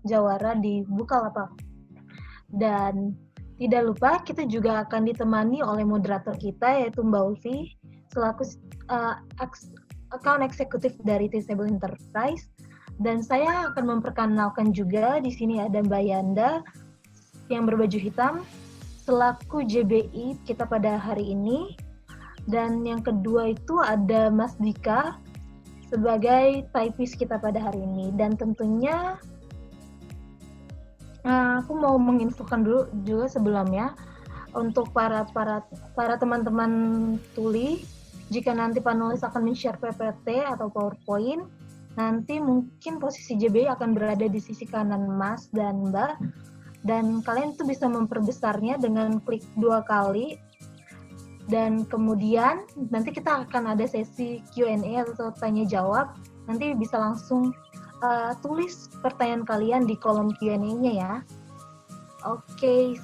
Jawara di Bukalapak. Dan tidak lupa kita juga akan ditemani oleh moderator kita yaitu Mbak Ulfi selaku account eksekutif dari Teachable Enterprise. Dan saya akan memperkenalkan juga di sini ada Mbak Yanda yang berbaju hitam selaku JBI kita pada hari ini. Dan yang kedua itu ada Mas Dika sebagai typist kita pada hari ini. Dan tentunya aku mau menginfokan dulu juga sebelumnya untuk para teman-teman tuli, jika nanti panelis akan men-share PPT atau PowerPoint, nanti mungkin posisi JBI akan berada di sisi kanan Mas dan Mbak, dan kalian itu bisa memperbesarnya dengan klik 2 kali, dan kemudian nanti kita akan ada sesi Q&A atau tanya jawab, nanti bisa langsung tulis pertanyaan kalian di kolom Q&A-nya ya. Oke,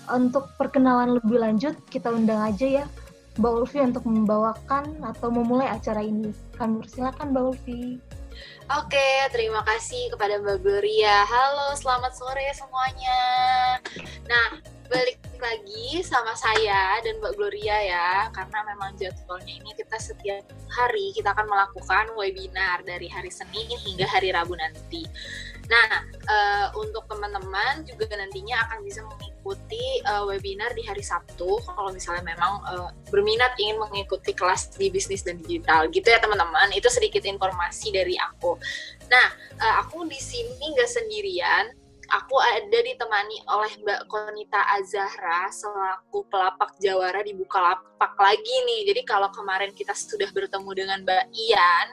untuk perkenalan lebih lanjut kita undang aja ya Mbak Ulfi untuk membawakan atau memulai acara ini. Kami persilakan Mbak Ulfi. Oke, terima kasih kepada Mbak Gloria. Halo, selamat sore semuanya. Nah, balik lagi sama saya dan Mbak Gloria ya, karena memang jadwalnya ini kita setiap hari kita akan melakukan webinar dari hari Senin hingga hari Rabu nanti. Nah, untuk teman-teman juga nantinya akan bisa mengikuti webinar di hari Sabtu kalau misalnya memang berminat ingin mengikuti kelas di bisnis dan digital gitu ya teman-teman. Itu sedikit informasi dari aku. Nah, aku di sini nggak sendirian. Aku ada ditemani oleh Mbak Konita Azahra selaku pelapak Jawara di Bukalapak lagi nih. Jadi kalau kemarin kita sudah bertemu dengan Mbak Ian,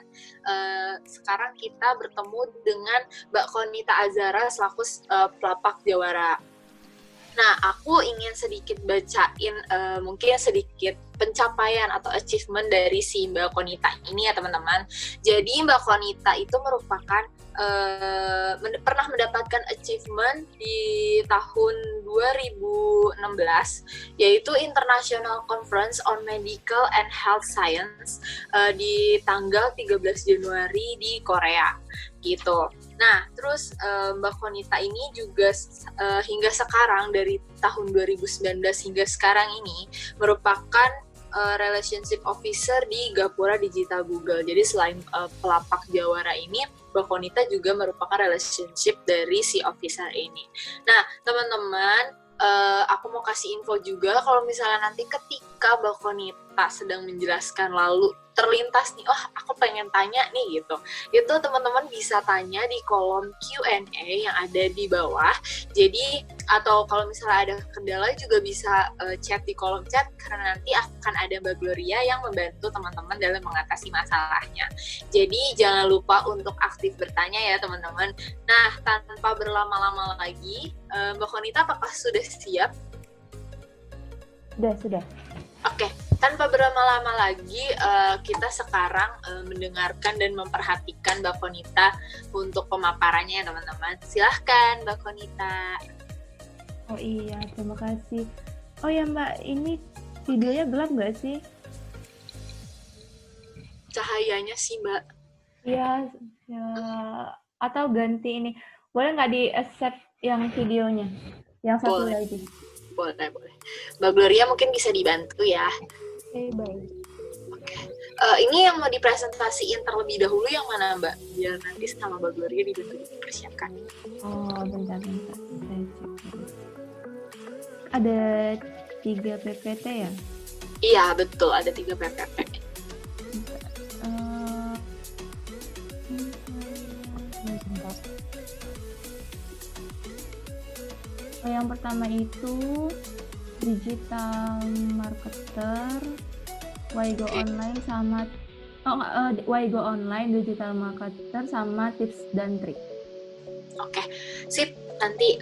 sekarang kita bertemu dengan Mbak Konita Azahra selaku pelapak Jawara. Nah, aku ingin sedikit bacain mungkin sedikit pencapaian atau achievement dari si Mbak Konita ini ya teman-teman. Jadi Mbak Konita itu merupakan pernah mendapatkan achievement di tahun 2016 yaitu International Conference on Medical and Health Science di tanggal 13 Januari di Korea gitu. Nah, terus Mbak Konita ini juga hingga sekarang dari tahun 2019 hingga sekarang ini merupakan relationship officer di Gapura Digital Google. Jadi selain pelapak Jawara ini, Mbak Konita juga merupakan relationship dari si officer ini. Nah, teman-teman, aku mau kasih info juga kalau misalnya nanti ketika Mbak Konita sedang menjelaskan lalu terlintas nih, aku pengen tanya nih gitu. Itu teman-teman bisa tanya di kolom Q&A yang ada di bawah. Jadi atau kalau misalnya ada kendala juga bisa chat di kolom chat karena nanti akan ada Mbak Gloria yang membantu teman-teman dalam mengatasi masalahnya. Jadi jangan lupa untuk aktif bertanya ya teman-teman. Nah, tanpa berlama-lama lagi, Mbak Konita apakah sudah siap? Sudah. Oke, tanpa berlama-lama lagi, kita sekarang mendengarkan dan memperhatikan Mbak Konita untuk pemaparannya ya teman-teman. Silahkan Mbak Konita. Oh iya, terima kasih. Oh ya Mbak, ini videonya gelap nggak sih? Cahayanya sih Mbak. Iya, ya. Atau ganti ini. Boleh nggak di-accept yang videonya? Yang satu lagi. Boleh. Mbak Gloria mungkin bisa dibantu ya. Oke, baik. Oke. Ini yang mau dipresentasiin terlebih dahulu yang mana Mbak? Biar nanti sama Mbak Gloria dibantu dipersiapkan. Oh, bentar. Ada 3 PPT ya? Iya, betul. Ada 3 PPT. Yang pertama itu digital marketer, Waigo Online sama Waigo Online, digital marketer sama tips dan trik. Oke, sip. Nanti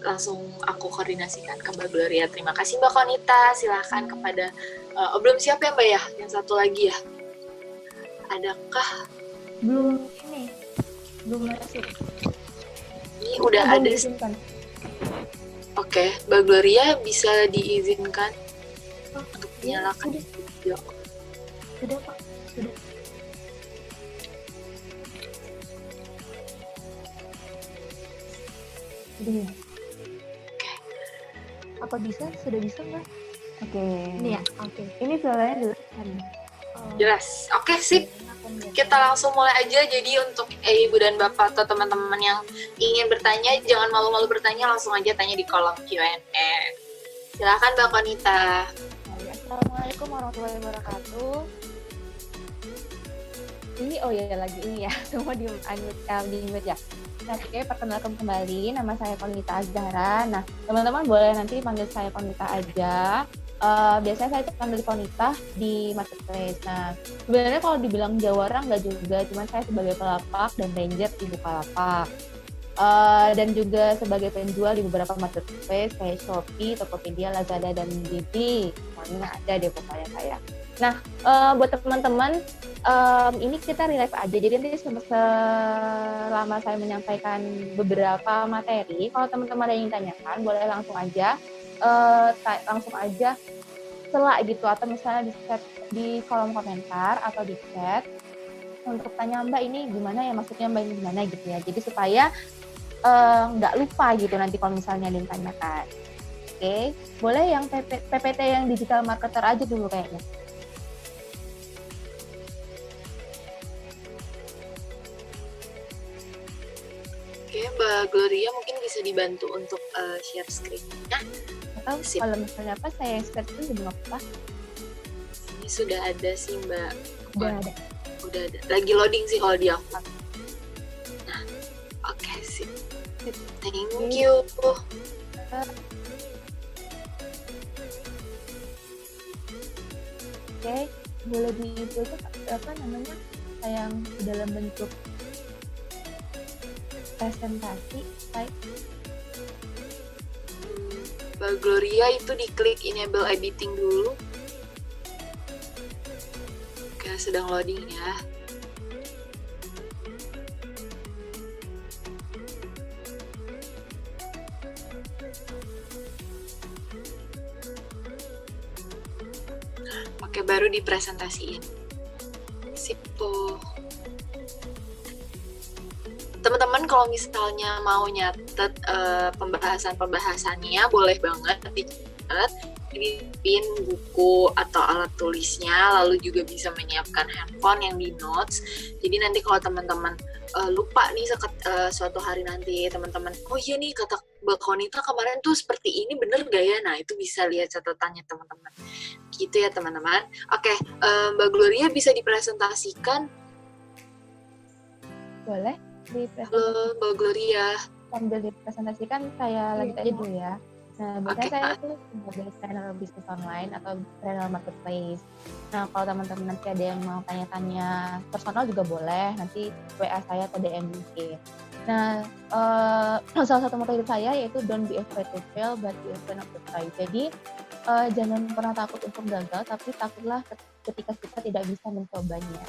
langsung aku koordinasikan ke Mbak Gloria. Terima kasih Mbak Konita. Silahkan kepada belum siap ya Mbak ya? Yang satu lagi ya? Adakah? Belum masuk. Ini udah ada. Diizinkan. Oke, Mbak Gloria bisa diizinkan untuk menyalakan video. Sudah Pak, sudah. Iya. Apa bisa? Sudah bisa nggak? Oke. Ini ya? Oke. Ini suaranya jelas kan? Jelas. Oke, sip. Kita langsung mulai aja. Jadi untuk ibu dan bapak atau teman-teman yang ingin bertanya, jangan malu-malu bertanya, langsung aja tanya di kolom Q&A. Silakan Mbak Konita. Assalamualaikum warahmatullahi wabarakatuh. Ini lagi ini ya, semua di unmute ya. Nah, oke, perkenalkan kembali, nama saya Konita Azhara. Nah, teman-teman boleh nanti panggil saya Konita aja. Biasanya saya panggil Konita di marketplace. Nah, sebenarnya kalau dibilang jawara nggak juga, cuman saya sebagai pelapak dan ranger di Bukalapak. Dan juga sebagai penjual di beberapa marketplace kayak Shopee, Tokopedia, Lazada, dan Didi. Semuanya ada deh pokoknya saya. Nah, buat teman-teman, ini kita relax aja. Jadi nanti selama saya menyampaikan beberapa materi, kalau teman-teman ada yang tanyakan, boleh langsung aja selak gitu, atau misalnya di kolom komentar atau di chat untuk tanya Mbak ini gimana ya, maksudnya Mbak ini gimana gitu ya. Jadi supaya nggak lupa gitu nanti kalau misalnya ada yang tanyakan. Oke, boleh yang PPT yang digital marketer aja dulu kayaknya. Oke, Mbak Gloria mungkin bisa dibantu untuk share screen-nya. Atau kalau misalnya apa saya share itu juga apa? Ini sudah ada sih Mbak. Udah ada. Udah ada. Lagi loading sih kalau di aku. Nah, oke sih. Thank you. Oke, boleh itu apa namanya, yang dalam bentuk presentasi, baik. Mbak Gloria itu diklik enable editing dulu. Oke, sedang loading ya. Oke, baru dipresentasiin. Sip tuh. Teman-teman kalau misalnya mau nyatet pembahasannya boleh banget dicatat di pin buku atau alat tulisnya, lalu juga bisa menyiapkan handphone yang di notes. Jadi nanti kalau teman-teman lupa nih suatu hari nanti teman-teman, oh iya nih kata Mbak Konita kemarin tuh seperti ini, bener gak ya? Nah itu bisa lihat catatannya teman-teman. Gitu ya teman-teman. Oke, Mbak Gloria bisa dipresentasikan. Boleh Halo Mbak Gloria. Sambil dipresentasikan saya lanjut aja dulu ya. Nah, biasanya saya itu sebagai trainer bisnis online atau trainer marketplace. Nah, kalau teman-teman nanti ada yang mau tanya-tanya personal juga boleh, nanti WA saya atau DM mungkin. Nah, salah satu moto hidup saya yaitu don't be afraid to fail, but be afraid not to try. Jadi, jangan pernah takut untuk gagal, tapi takutlah ketika kita tidak bisa mencobanya.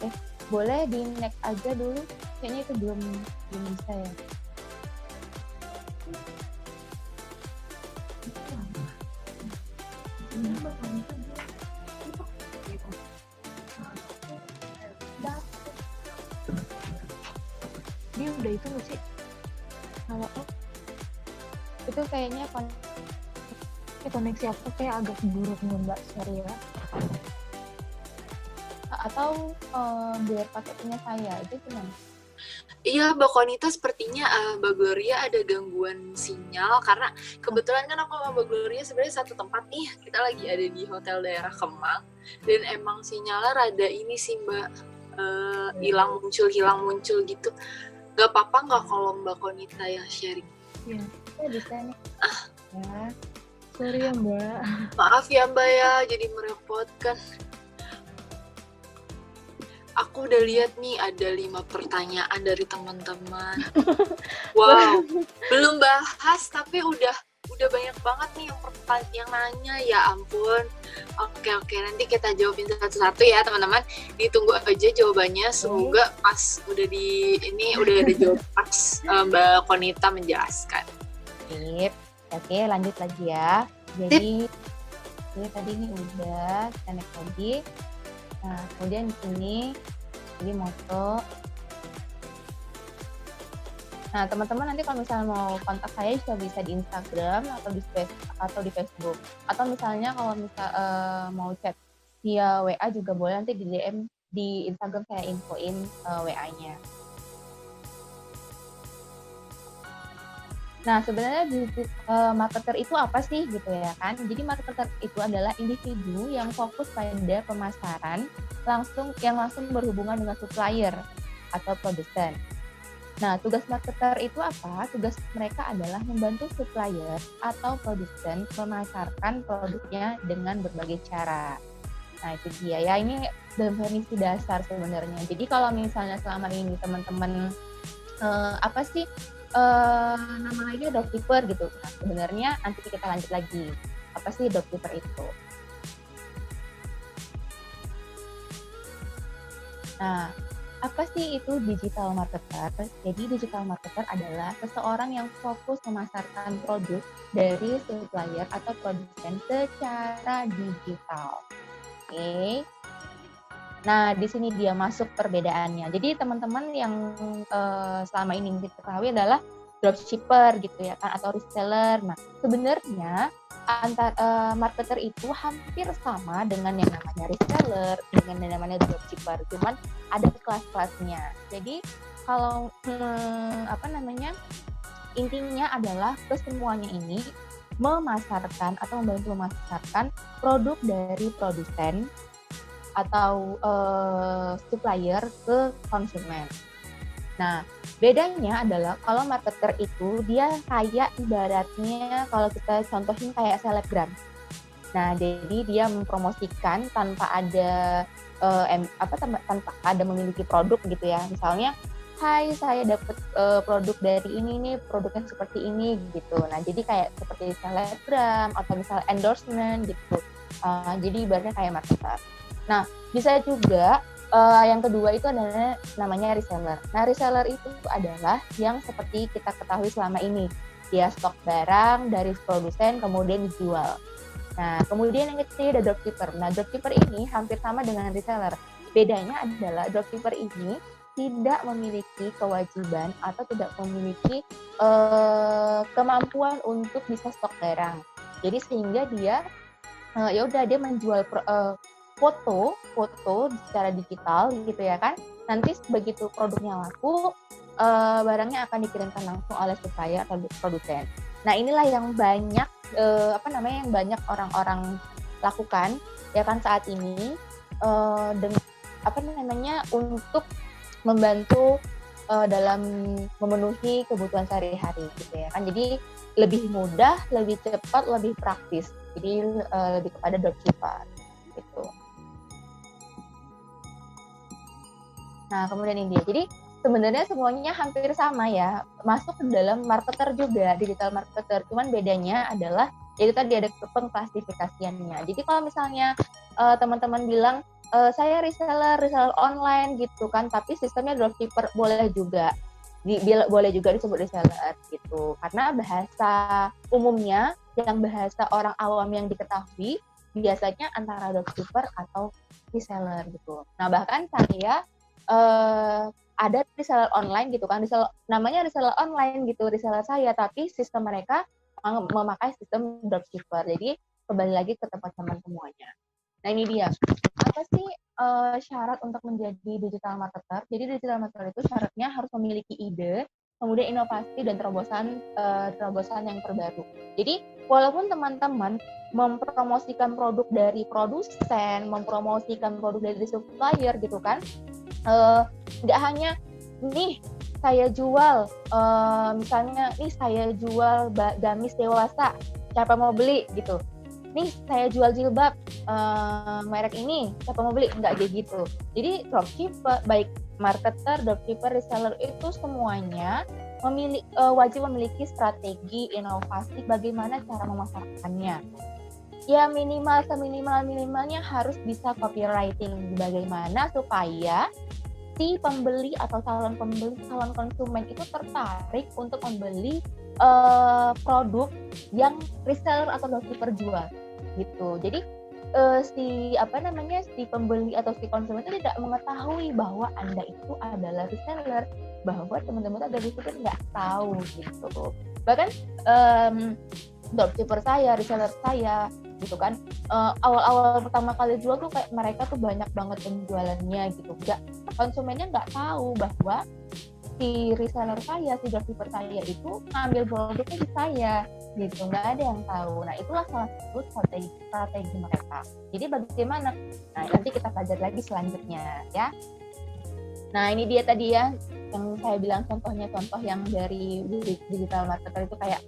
Oke, boleh di next aja dulu. Kayaknya itu belum bisa ya. Dia udah itu nggak sih? Kalau Itu kayaknya koneksi aku kayak agak buruk nih Mbak, sorry ya. atau biar pakai punya saya itu gimana? Iya, Mbak Konita sepertinya Mbak Gloria ada gangguan sinyal karena kebetulan kan aku sama Mbak Gloria sebenarnya satu tempat nih. Kita lagi ada di hotel daerah Kemang dan emang sinyalnya rada ini sih Mbak, hilang muncul gitu. Gak apa-apa nggak kalau Mbak Konita yang sharing? Iya. Saya bisa nih. Ya. Sorry ya Mbak. Maaf ya Mbak ya, jadi merepotkan. Aku udah lihat nih ada 5 pertanyaan dari teman-teman. Wow, belum bahas tapi udah banyak banget nih yang nanya, ya ampun. Oke, nanti kita jawabin satu-satu ya teman-teman. Ditunggu aja jawabannya, semoga pas udah ada jawaban pas Mbak Konita menjelaskan. Sip. Oke, lanjut lagi ya. Jadi tadi ini udah, kita next lagi. Nah, kemudian di sini jadi moto. Nah, teman-teman nanti kalau misalnya mau kontak saya bisa di Instagram atau di Facebook. Atau misalnya kalau mau chat via WA juga boleh, nanti di DM di Instagram saya infoin WA-nya. Nah, sebenarnya marketer itu apa sih gitu ya kan? Jadi marketer itu adalah individu yang fokus pada pemasaran yang langsung berhubungan dengan supplier atau produsen. Nah, tugas marketer itu apa? Tugas mereka adalah membantu supplier atau produsen memasarkan produknya dengan berbagai cara. Nah, itu dia ya, ini definisi dasar sebenarnya. Jadi kalau misalnya selama ini teman-teman apa sih nama lainnya dropshipper gitu. Nah, sebenarnya nanti kita lanjut lagi. Apa sih dropshipper itu? Nah, apa sih itu digital marketer? Jadi digital marketer adalah seseorang yang fokus memasarkan produk dari supplier atau produsen secara digital. Oke. Nah, di sini dia masuk perbedaannya. Jadi teman-teman yang selama ini diketahui adalah dropshipper gitu ya kan, atau reseller. Nah, sebenarnya marketer itu hampir sama dengan yang namanya reseller, dengan yang namanya dropshipper. Cuman ada kelas-kelasnya. Jadi kalau intinya adalah kesemuanya ini memasarkan atau membantu memasarkan produk dari produsen atau supplier ke konsumen. Nah, bedanya adalah kalau marketer itu dia kayak ibaratnya kalau kita contohin kayak selebgram. Nah, jadi dia mempromosikan tanpa ada tanpa ada memiliki produk gitu ya. Misalnya, hai saya dapat produk dari ini nih, produknya seperti ini gitu. Nah, jadi kayak seperti selebgram atau misalnya endorsement gitu. Jadi ibaratnya kayak marketer. Nah, bisa juga yang kedua itu adalah namanya reseller. Nah, reseller itu adalah yang seperti kita ketahui selama ini. Dia stok barang dari produsen kemudian dijual. Nah, kemudian yang ketiga ada dropshipper. Nah, dropshipper ini hampir sama dengan reseller. Bedanya adalah dropshipper ini tidak memiliki kewajiban atau tidak memiliki kemampuan untuk bisa stok barang. Jadi sehingga dia dia menjual foto secara digital gitu ya kan. Nanti begitu produknya laku, barangnya akan dikirimkan langsung oleh supplier atau produsen. Nah, inilah yang banyak yang banyak orang-orang lakukan ya kan saat ini untuk membantu dalam memenuhi kebutuhan sehari-hari gitu ya kan. Jadi lebih mudah, lebih cepat, lebih praktis. Jadi lebih kepada dropshipper gitu. Nah, kemudian ini dia. Jadi sebenarnya semuanya hampir sama ya, masuk ke dalam marketer juga, digital marketer. Cuman bedanya adalah itu tadi ada pengklasifikasiannya. Jadi kalau misalnya teman-teman bilang saya reseller online gitu kan, tapi sistemnya dropshipper, boleh juga disebut reseller gitu. Karena bahasa umumnya yang bahasa orang awam yang diketahui biasanya antara dropshipper atau reseller gitu. Nah, bahkan saya ada reseller online gitu kan, namanya reseller online gitu, reseller saya, tapi sistem mereka memakai sistem dropshipper. Jadi kembali lagi ke teman-teman semuanya. Nah, ini dia. Apa sih syarat untuk menjadi digital marketer? Jadi digital marketer itu syaratnya harus memiliki ide, kemudian inovasi dan terobosan yang terbaru. Jadi walaupun teman-teman mempromosikan produk dari produsen, mempromosikan produk dari supplier gitu kan, nggak hanya nih saya jual misalnya nih saya jual gamis dewasa, siapa mau beli gitu. Nih saya jual jilbab merek ini, siapa mau beli, nggak kayak gitu. Jadi dropshipper, baik marketer, dropshipper, reseller itu semuanya wajib memiliki strategi inovasi bagaimana cara memasarkannya. Ya minimalnya harus bisa copywriting, bagaimana supaya si pembeli atau calon konsumen itu tertarik untuk membeli produk yang reseller atau dropshipper jual gitu. Jadi si pembeli atau si konsumen itu tidak mengetahui bahwa Anda itu adalah reseller, bahwa teman-teman ada dropshipper nggak tahu gitu. Bahkan dropshipper saya, reseller saya gitu kan, awal-awal pertama kali jual tuh kayak mereka tuh banyak banget penjualannya gitu, konsumennya nggak tahu bahwa si reseller saya, si dropshipper saya itu ngambil produknya di saya gitu, nggak ada yang tahu. Nah itulah salah satu strategi mereka. Jadi bagaimana? Nah nanti kita pelajari lagi selanjutnya ya. Nah ini dia tadi ya yang saya bilang contoh yang dari digital marketer itu kayak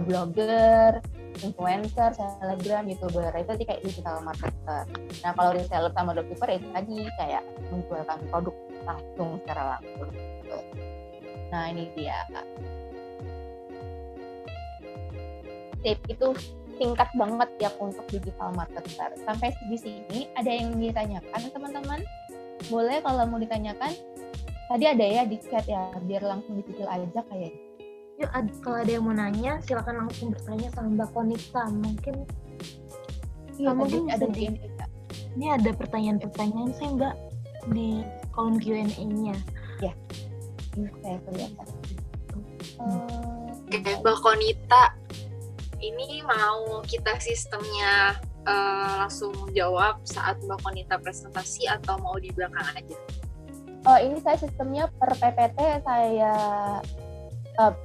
blogger, influencer, selebgram, youtuber, itu tadi kayak digital marketer. Nah kalau reseller sama dropshipper itu tadi kayak menjualkan produk langsung secara langsung. Nah ini dia tip itu singkat banget ya untuk digital marketer. Sampai di sini ada yang ditanyakan teman-teman? Boleh kalau mau ditanyakan. Tadi ada ya di chat ya, biar langsung dicicil aja kayaknya. Yuk, kalau ada yang mau nanya, silakan langsung bertanya sama Mbak Konita. Mungkin mungkin ada ini ada pertanyaan-pertanyaan saya Mbak di kolom Q&A-nya. Ya, ini saya kelihatan. Oke, Mbak Konita, ini mau kita sistemnya langsung jawab saat Mbak Konita presentasi atau mau di belakang aja? Ini saya sistemnya per PPT saya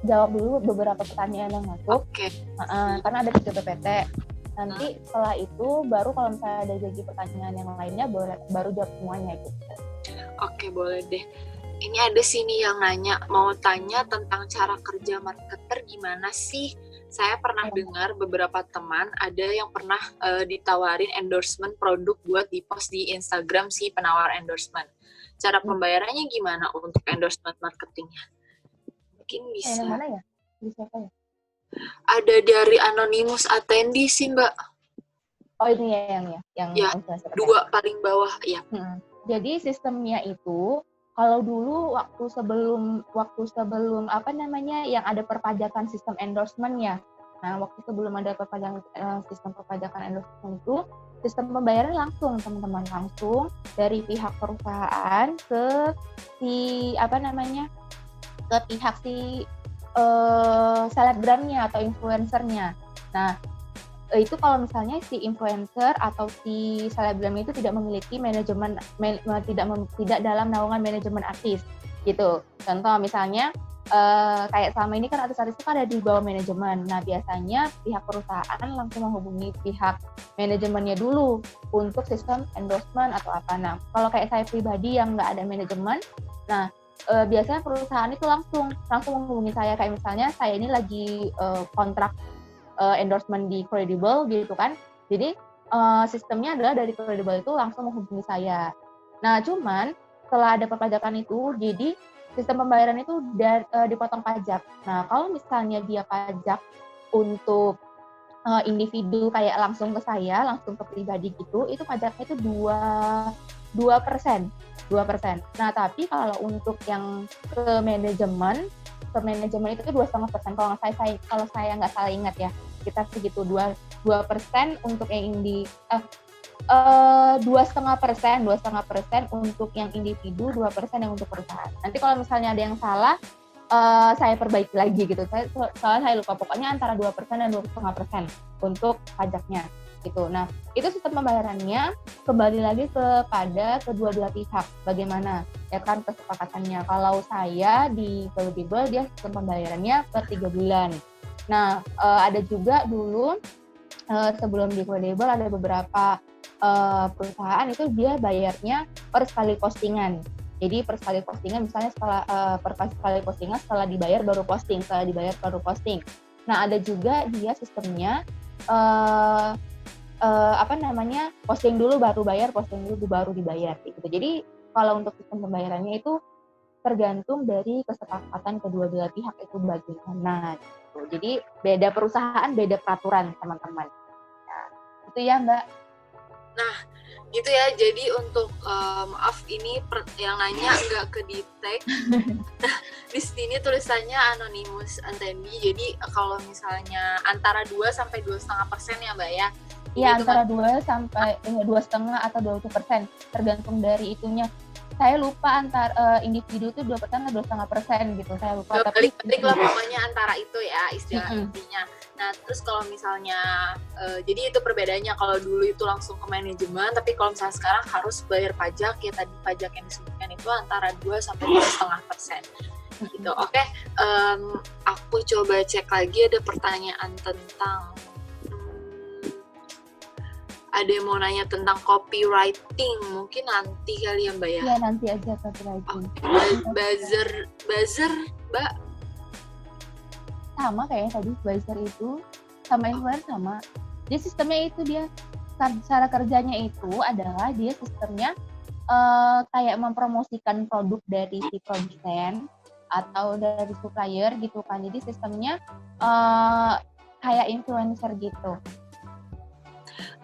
jawab dulu beberapa pertanyaan yang masuk. Oke. Karena ada 3 PPT. Nanti setelah itu baru kalau misalnya ada jadi pertanyaan yang lainnya baru jawab semuanya gitu. Oke, boleh deh. Ini ada sini yang nanya, mau tanya tentang cara kerja marketer gimana sih? Saya pernah dengar beberapa teman ada yang pernah ditawarin endorsement produk buat di-post di Instagram si penawar endorsement. Cara pembayarannya gimana untuk endorsement marketingnya? Mungkin bisa. Yang mana ya? Bisa apa ya? Ada dari Anonymous Attendee sih, Mbak. Oh ini ya yang ya, 2 paling bawah ya. Jadi sistemnya itu kalau dulu waktu sebelum apa namanya yang ada perpajakan sistem endorsement ya. Nah, waktu sebelum ada sistem perpajakan endorsement itu sistem pembayaran langsung teman-teman, langsung dari pihak perusahaan ke pihak si selebgramnya atau influencernya. Nah itu kalau misalnya si influencer atau si selebgram itu tidak memiliki manajemen tidak dalam naungan manajemen artis gitu. Contoh misalnya kayak selama ini kan artis-artis itu kan ada di bawah manajemen. Nah biasanya pihak perusahaan langsung menghubungi pihak manajemennya dulu untuk sistem endorsement atau apa. Nah kalau kayak saya pribadi yang nggak ada manajemen, nah biasanya perusahaan itu langsung menghubungi saya, kayak misalnya saya ini lagi kontrak endorsement di Credible gitu kan. Jadi sistemnya adalah dari Credible itu langsung menghubungi saya. Nah cuman setelah ada perpajakan itu, jadi sistem pembayaran itu dipotong pajak. Nah, kalau misalnya dia pajak untuk individu kayak langsung ke saya, langsung ke pribadi gitu, itu pajaknya itu 2%. Nah, tapi kalau untuk yang ke manajemen itu 2,5%. Kalau saya nggak salah ingat ya, kita segitu 2% untuk yang 2,5% untuk yang individu, 2% yang untuk perusahaan. Nanti kalau misalnya ada yang salah, saya perbaiki lagi gitu. Soalnya saya lupa, pokoknya antara 2% dan 2,5% untuk pajaknya gitu. Nah, itu sistem pembayarannya kembali lagi kepada kedua belah pihak. Bagaimana ya kan kesepakatannya. Kalau saya di Credible, dia sistem pembayarannya per 3 bulan. Nah, ada juga dulu sebelum di Credible ada beberapa perusahaan itu dia bayarnya per sekali postingan. Jadi per sekali postingan misalnya setelah dibayar baru posting. Nah ada juga dia sistemnya posting dulu baru dibayar gitu. Jadi kalau untuk sistem pembayarannya itu tergantung dari kesepakatan kedua belah pihak itu bagaimana gitu. Jadi beda perusahaan beda peraturan teman-teman. Nah, itu ya Mbak. Nah, gitu ya. Jadi untuk maaf ini yang nanya nggak ke detect. Nah, di sini tulisannya Anonymous Attendee. Jadi kalau misalnya antara 2 sampai 2,5% ya, Mbak ya. Iya, antara 2 sampai 2,5 atau 20%, tergantung dari itunya. saya lupa individu itu 2% atau 2,5% gitu, saya lupa. Tapi balik lah pokoknya antara itu ya istilah intinya. Nah terus kalau misalnya jadi itu perbedaannya, kalau dulu itu langsung ke manajemen, tapi kalau misalnya sekarang harus bayar pajak, ya tadi pajak yang disebutkan itu antara 2 sampai 2,5% gitu. Oke, aku coba cek lagi, ada pertanyaan tentang ada yang mau nanya tentang copywriting, mungkin nanti kali ya Mbak ya? Iya nanti aja copywriting. Buzzer Mbak? Sama kayak tadi, buzzer itu sama influencer sama. Dia sistemnya itu dia, cara kerjanya itu adalah dia sistemnya kayak mempromosikan produk dari si produsen atau dari supplier gitu kan. Jadi sistemnya kayak influencer gitu.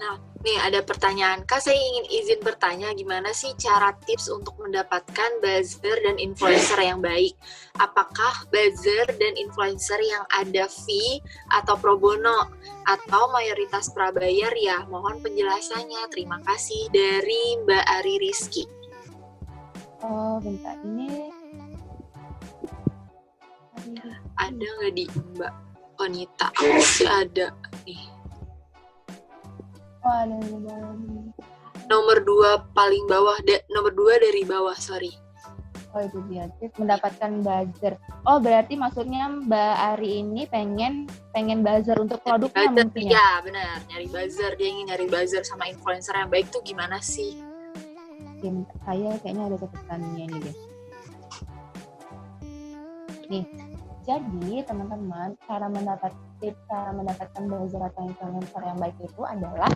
Nah, nih ada pertanyaan. Kak, saya ingin izin bertanya, gimana sih cara tips untuk mendapatkan buzzer dan influencer yang baik? Apakah buzzer dan influencer yang ada fee atau pro bono? Atau mayoritas prabayar ya? Mohon penjelasannya. Terima kasih. Dari Mbak Ari Rizky. Oh, bentar. Ini ada nggak di Mbak Konita? Masih ada nih. oh, ada Nomor 2 paling bawah, nomor 2 dari bawah, sorry. Oh itu dia, tips mendapatkan buzzer. Oh berarti maksudnya Mbak Ari ini pengen buzzer untuk produknya Buzzer, mungkin ya? ya benar, nyari buzzer. Dia ingin nyari buzzer sama influencer yang baik tuh gimana sih? Saya kayaknya ada catatannya ini deh. Nih, jadi teman-teman, cara mendapatkan buzzer atau influencer yang baik itu adalah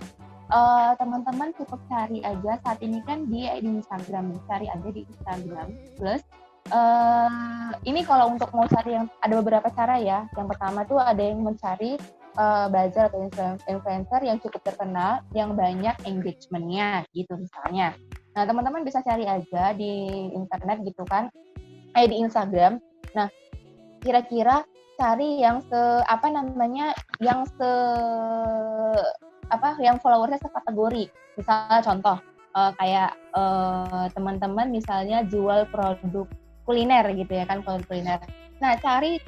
teman-teman cukup cari aja, saat ini kan di Instagram, cari aja di Instagram. Plus ini kalau untuk mau cari, yang ada beberapa cara ya. Yang pertama tuh ada yang mencari buzzer atau influencer yang cukup terkenal, yang banyak engagement-nya gitu misalnya. Nah teman-teman bisa cari aja di internet gitu kan, di Instagram. Nah kira-kira cari yang yang followersnya sekategori. Misalnya contoh kayak teman-teman misalnya jual produk kuliner gitu ya kan, produk kuliner. Nah cari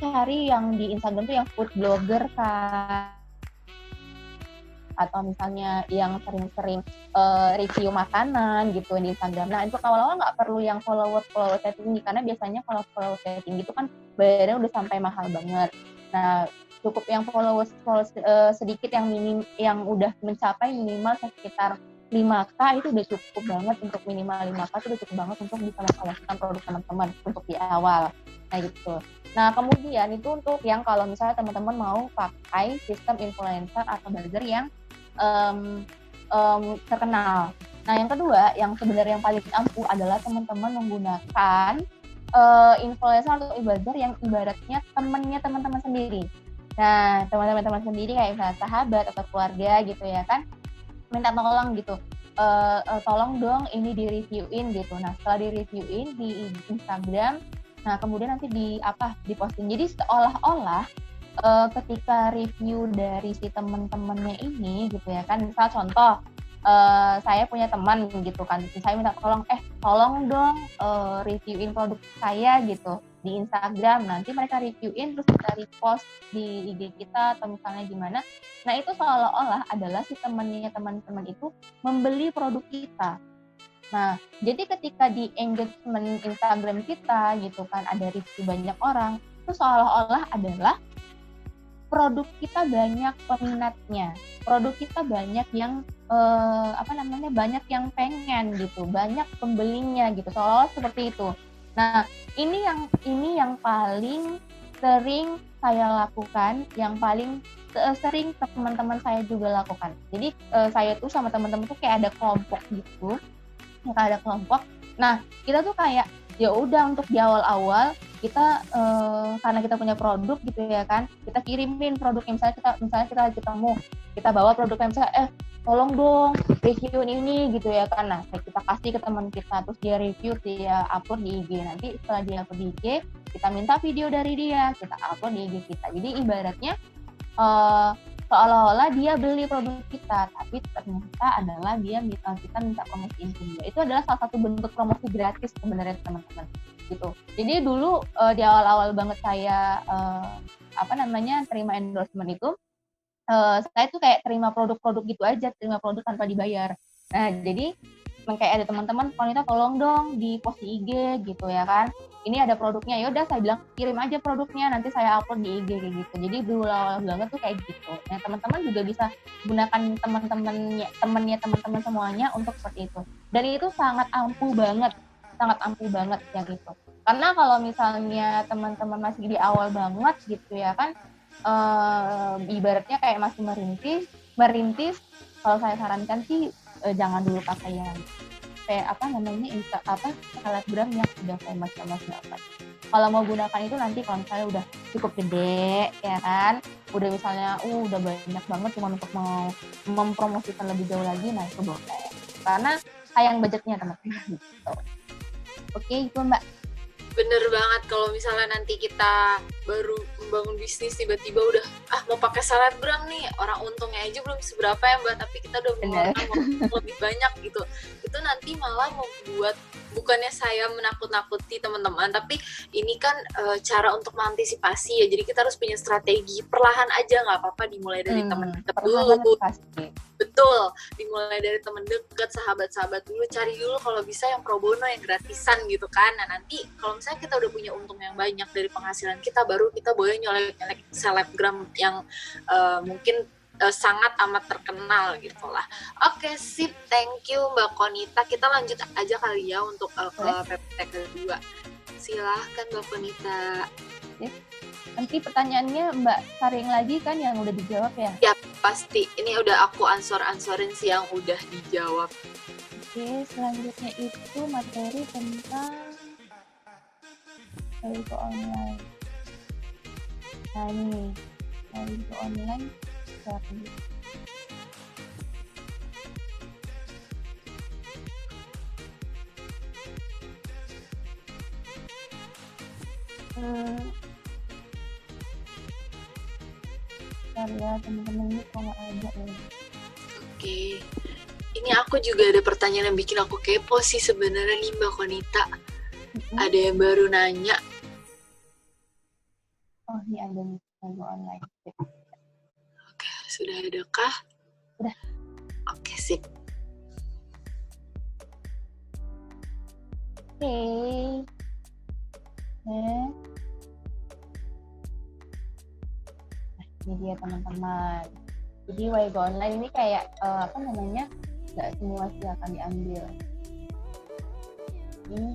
yang di Instagram tuh yang food blogger kan, atau misalnya yang sering-sering review makanan gitu di Instagram. Nah itu awal-awal nggak perlu yang followers tinggi, karena biasanya kalau followers tinggi itu kan bayarnya udah sampai mahal banget. Nah cukup yang followers sedikit, yang udah mencapai minimal sekitar 5K itu udah cukup banget. Untuk minimal 5K itu udah cukup banget untuk bisa mempromosikan produk teman-teman untuk di awal. Nah gitu. Nah kemudian itu untuk yang kalau misalnya teman-teman mau pakai sistem influencer atau buzzer yang terkenal. Nah yang kedua, yang sebenarnya yang paling ampuh adalah teman-teman menggunakan influencer atau buzzer yang ibaratnya temannya teman-teman sendiri. Nah teman-teman sendiri kayak misalnya sahabat atau keluarga gitu ya kan, minta tolong gitu, tolong dong ini di-reviewin gitu. Nah setelah di-reviewin di Instagram, nah kemudian nanti diposting. Jadi seolah-olah ketika review dari si teman-temannya ini gitu ya kan, misal contoh saya punya teman gitu kan, saya minta tolong dong reviewin produk saya gitu di Instagram, nanti mereka reviewin terus kita repost di IG kita atau misalnya gimana. Nah itu seolah-olah adalah si temannya teman-teman itu membeli produk kita. Nah jadi ketika di engagement Instagram kita gitu kan ada review banyak orang, itu seolah-olah adalah produk kita banyak peminatnya, produk kita banyak yang banyak yang pengen gitu, banyak pembelinya gitu, seolah-olah seperti itu. Nah ini yang paling sering saya lakukan, yang paling sering teman-teman saya juga lakukan. Jadi saya tuh sama teman-teman tuh kayak ada kelompok gitu, kayak ada kelompok. Nah kita tuh kayak ya udah untuk di awal-awal kita karena kita punya produk gitu ya kan, kita kirimin produknya. Misalnya kita ketemu, kita bawa produknya, misalnya tolong dong reviewin ini gitu ya kan. Nah kita kasih ke teman kita, terus dia review, dia upload di IG. Nanti setelah dia upload di IG, kita minta video dari dia, kita upload di IG kita. Jadi ibaratnya seolah-olah dia beli produk kita, tapi ternyata adalah dia kita minta promosiin ke dia. Itu adalah salah satu bentuk promosi gratis sebenarnya teman-teman gitu. Jadi dulu di awal-awal banget saya terima endorsement itu, saya tuh kayak terima produk-produk gitu aja, terima produk tanpa dibayar. Nah jadi kayak ada teman-teman, Konita tolong dong di post di IG gitu ya kan, ini ada produknya, ya udah saya bilang kirim aja produknya, nanti saya upload di IG kayak gitu. Jadi dulu awal banget tuh kayak gitu. Nah teman-teman juga bisa gunakan teman-teman semuanya untuk seperti itu. Dan itu sangat ampuh banget yang itu. Karena kalau misalnya teman-teman masih di awal banget gitu ya kan, ibaratnya kayak masih merintis, kalau saya sarankan sih jangan dulu pakai yang selebgram yang udah famous banget. Kalau mau gunakan itu nanti kalau misalnya udah cukup gede ya kan, udah misalnya udah banyak banget cuma untuk mau mempromosikan lebih jauh lagi, nah itu boleh. Karena sayang budgetnya teman-teman gitu. Oke, itu Mbak. Bener banget, kalau misalnya nanti kita baru membangun bisnis tiba-tiba udah mau pakai selebgram nih, orang untungnya aja belum seberapa ya Mbak, tapi kita udah mengeluarkan lebih banyak gitu. Itu nanti malah membuat, bukannya saya menakut-nakuti teman-teman, tapi ini kan cara untuk mengantisipasi ya. Jadi kita harus punya strategi, perlahan aja, nggak apa-apa dimulai dari teman dekat dulu. Betul, dimulai dari teman dekat, sahabat-sahabat dulu, cari dulu kalau bisa yang pro bono, yang gratisan gitu kan. Nah nanti kalau misalnya kita udah punya untung yang banyak dari penghasilan kita, baru kita boleh nyolek-nyolek selebgram yang mungkin sangat amat terkenal gitu lah. Oke, sip, thank you Mbak Konita. Kita lanjut aja kali ya untuk ke PPT kedua. Silahkan Mbak Konita. Nanti pertanyaannya Mbak saring lagi kan yang udah dijawab ya? Ya pasti, ini udah aku ansorin sih yang udah dijawab. Oke, selanjutnya itu materi tentang Waigo online. Nah ini Waigo online siapa nih? Bentar ya teman-teman, ini kok nggak ada nih. Oke, ini aku juga ada pertanyaan yang bikin aku kepo sih sebenarnya nih Mbak Konita. Ada yang baru nanya. Oh, ini ada nih Waigo online. Oke, sudah adakah? Udah. Oke, sip. Oke. Nah, ini dia teman-teman. Jadi Waigo online ini kayak nggak semua sih akan diambil. Ini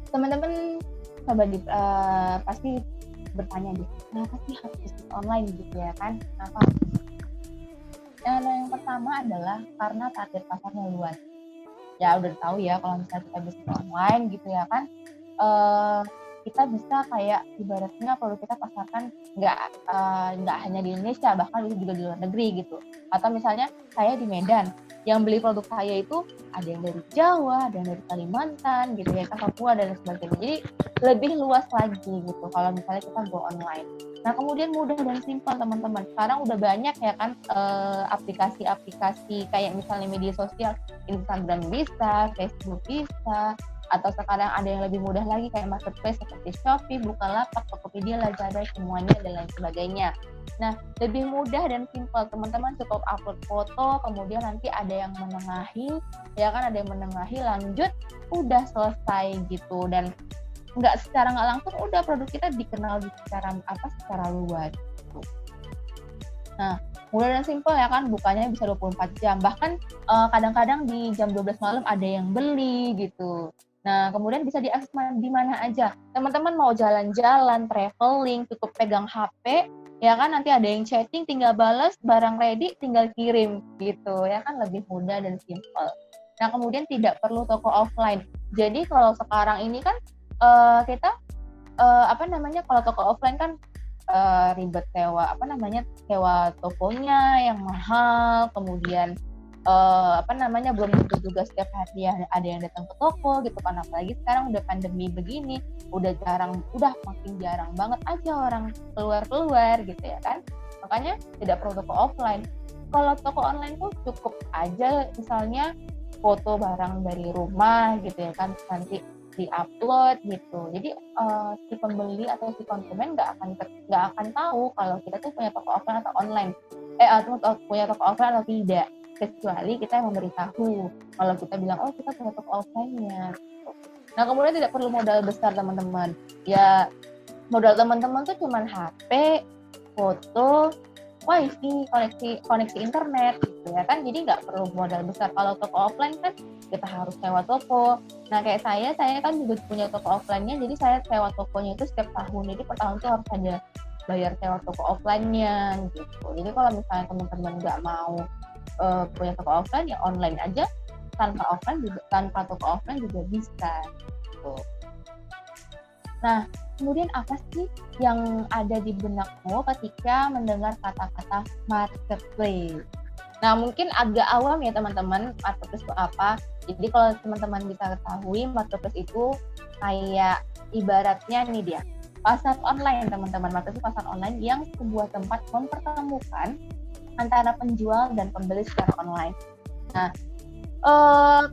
teman-teman pasti bertanya deh, kenapa sih harus bisnis online gitu ya kan? Kenapa? Yang pertama adalah karena target pasarnya luas. Ya udah tahu ya kalau misalnya kita bisnis online gitu ya kan, kita bisa kayak ibaratnya produk kita pasarkan nggak hanya di Indonesia, bahkan itu juga di luar negeri gitu. Atau misalnya saya di Medan, yang beli produk saya itu ada yang dari Jawa, ada yang dari Kalimantan gitu ya, Papua dan sebagainya. Jadi lebih luas lagi gitu kalau misalnya kita go online. Nah kemudian mudah dan simpel teman-teman. Sekarang udah banyak ya kan aplikasi-aplikasi kayak misalnya media sosial, Instagram bisa, Facebook bisa, atau sekarang ada yang lebih mudah lagi kayak marketplace seperti Shopee, Bukalapak, Tokopedia, Lazada, semuanya dan lain sebagainya. Nah, lebih mudah dan simpel, teman-teman cukup upload foto, kemudian nanti ada yang menengahi, ya kan ada yang menengahi, lanjut, udah selesai gitu, dan secara nggak langsung udah produk kita dikenal secara luas. Gitu. Nah, mudah dan simpel ya kan, bukanya bisa 24 jam, bahkan kadang-kadang di jam 12 malam ada yang beli gitu. Nah, kemudian bisa diakses di mana aja. Teman-teman mau jalan-jalan, traveling, cukup pegang HP, ya kan nanti ada yang chatting, tinggal balas, barang ready, tinggal kirim gitu, ya kan lebih mudah dan simpel. Nah, kemudian tidak perlu toko offline. Jadi kalau sekarang ini kan kita kalau toko offline kan ribet sewa tokonya yang mahal, kemudian belum tentu juga setiap hari ada yang datang ke toko gitu kan, apalagi sekarang udah pandemi begini, udah makin jarang banget aja orang keluar gitu ya kan, makanya tidak perlu toko offline. Kalau toko online tuh cukup aja misalnya foto barang dari rumah gitu ya kan, nanti di-upload gitu. Jadi si pembeli atau si konsumen nggak akan tahu kalau kita tuh punya toko offline atau online, atau punya toko offline atau tidak, kecuali kita yang memberitahu kalau kita bilang oh kita punya toko offline-nya. Nah kemudian tidak perlu modal besar teman-teman. Ya modal teman-teman tuh cuman HP, foto, wifi, koneksi internet gitu ya kan. Jadi nggak perlu modal besar. Kalau toko offline kan kita harus sewa toko. Nah kayak saya kan juga punya toko offline-nya, jadi saya sewa tokonya itu setiap tahun. Jadi per tahun tuh harus ada bayar sewa toko offline-nya gitu. Jadi kalau misalnya teman-teman nggak mau punya toko offline, ya online aja, tanpa toko offline juga bisa gitu. Nah kemudian apa sih yang ada di benakmu ketika mendengar kata-kata marketplace? Nah mungkin agak awam ya teman-teman, marketplace itu apa. Jadi kalau teman-teman bisa ketahui, marketplace itu kayak ibaratnya nih dia pasar online teman-teman. Marketplace itu pasar online yang sebuah tempat mempertemukan antara penjual dan pembeli secara online. Nah,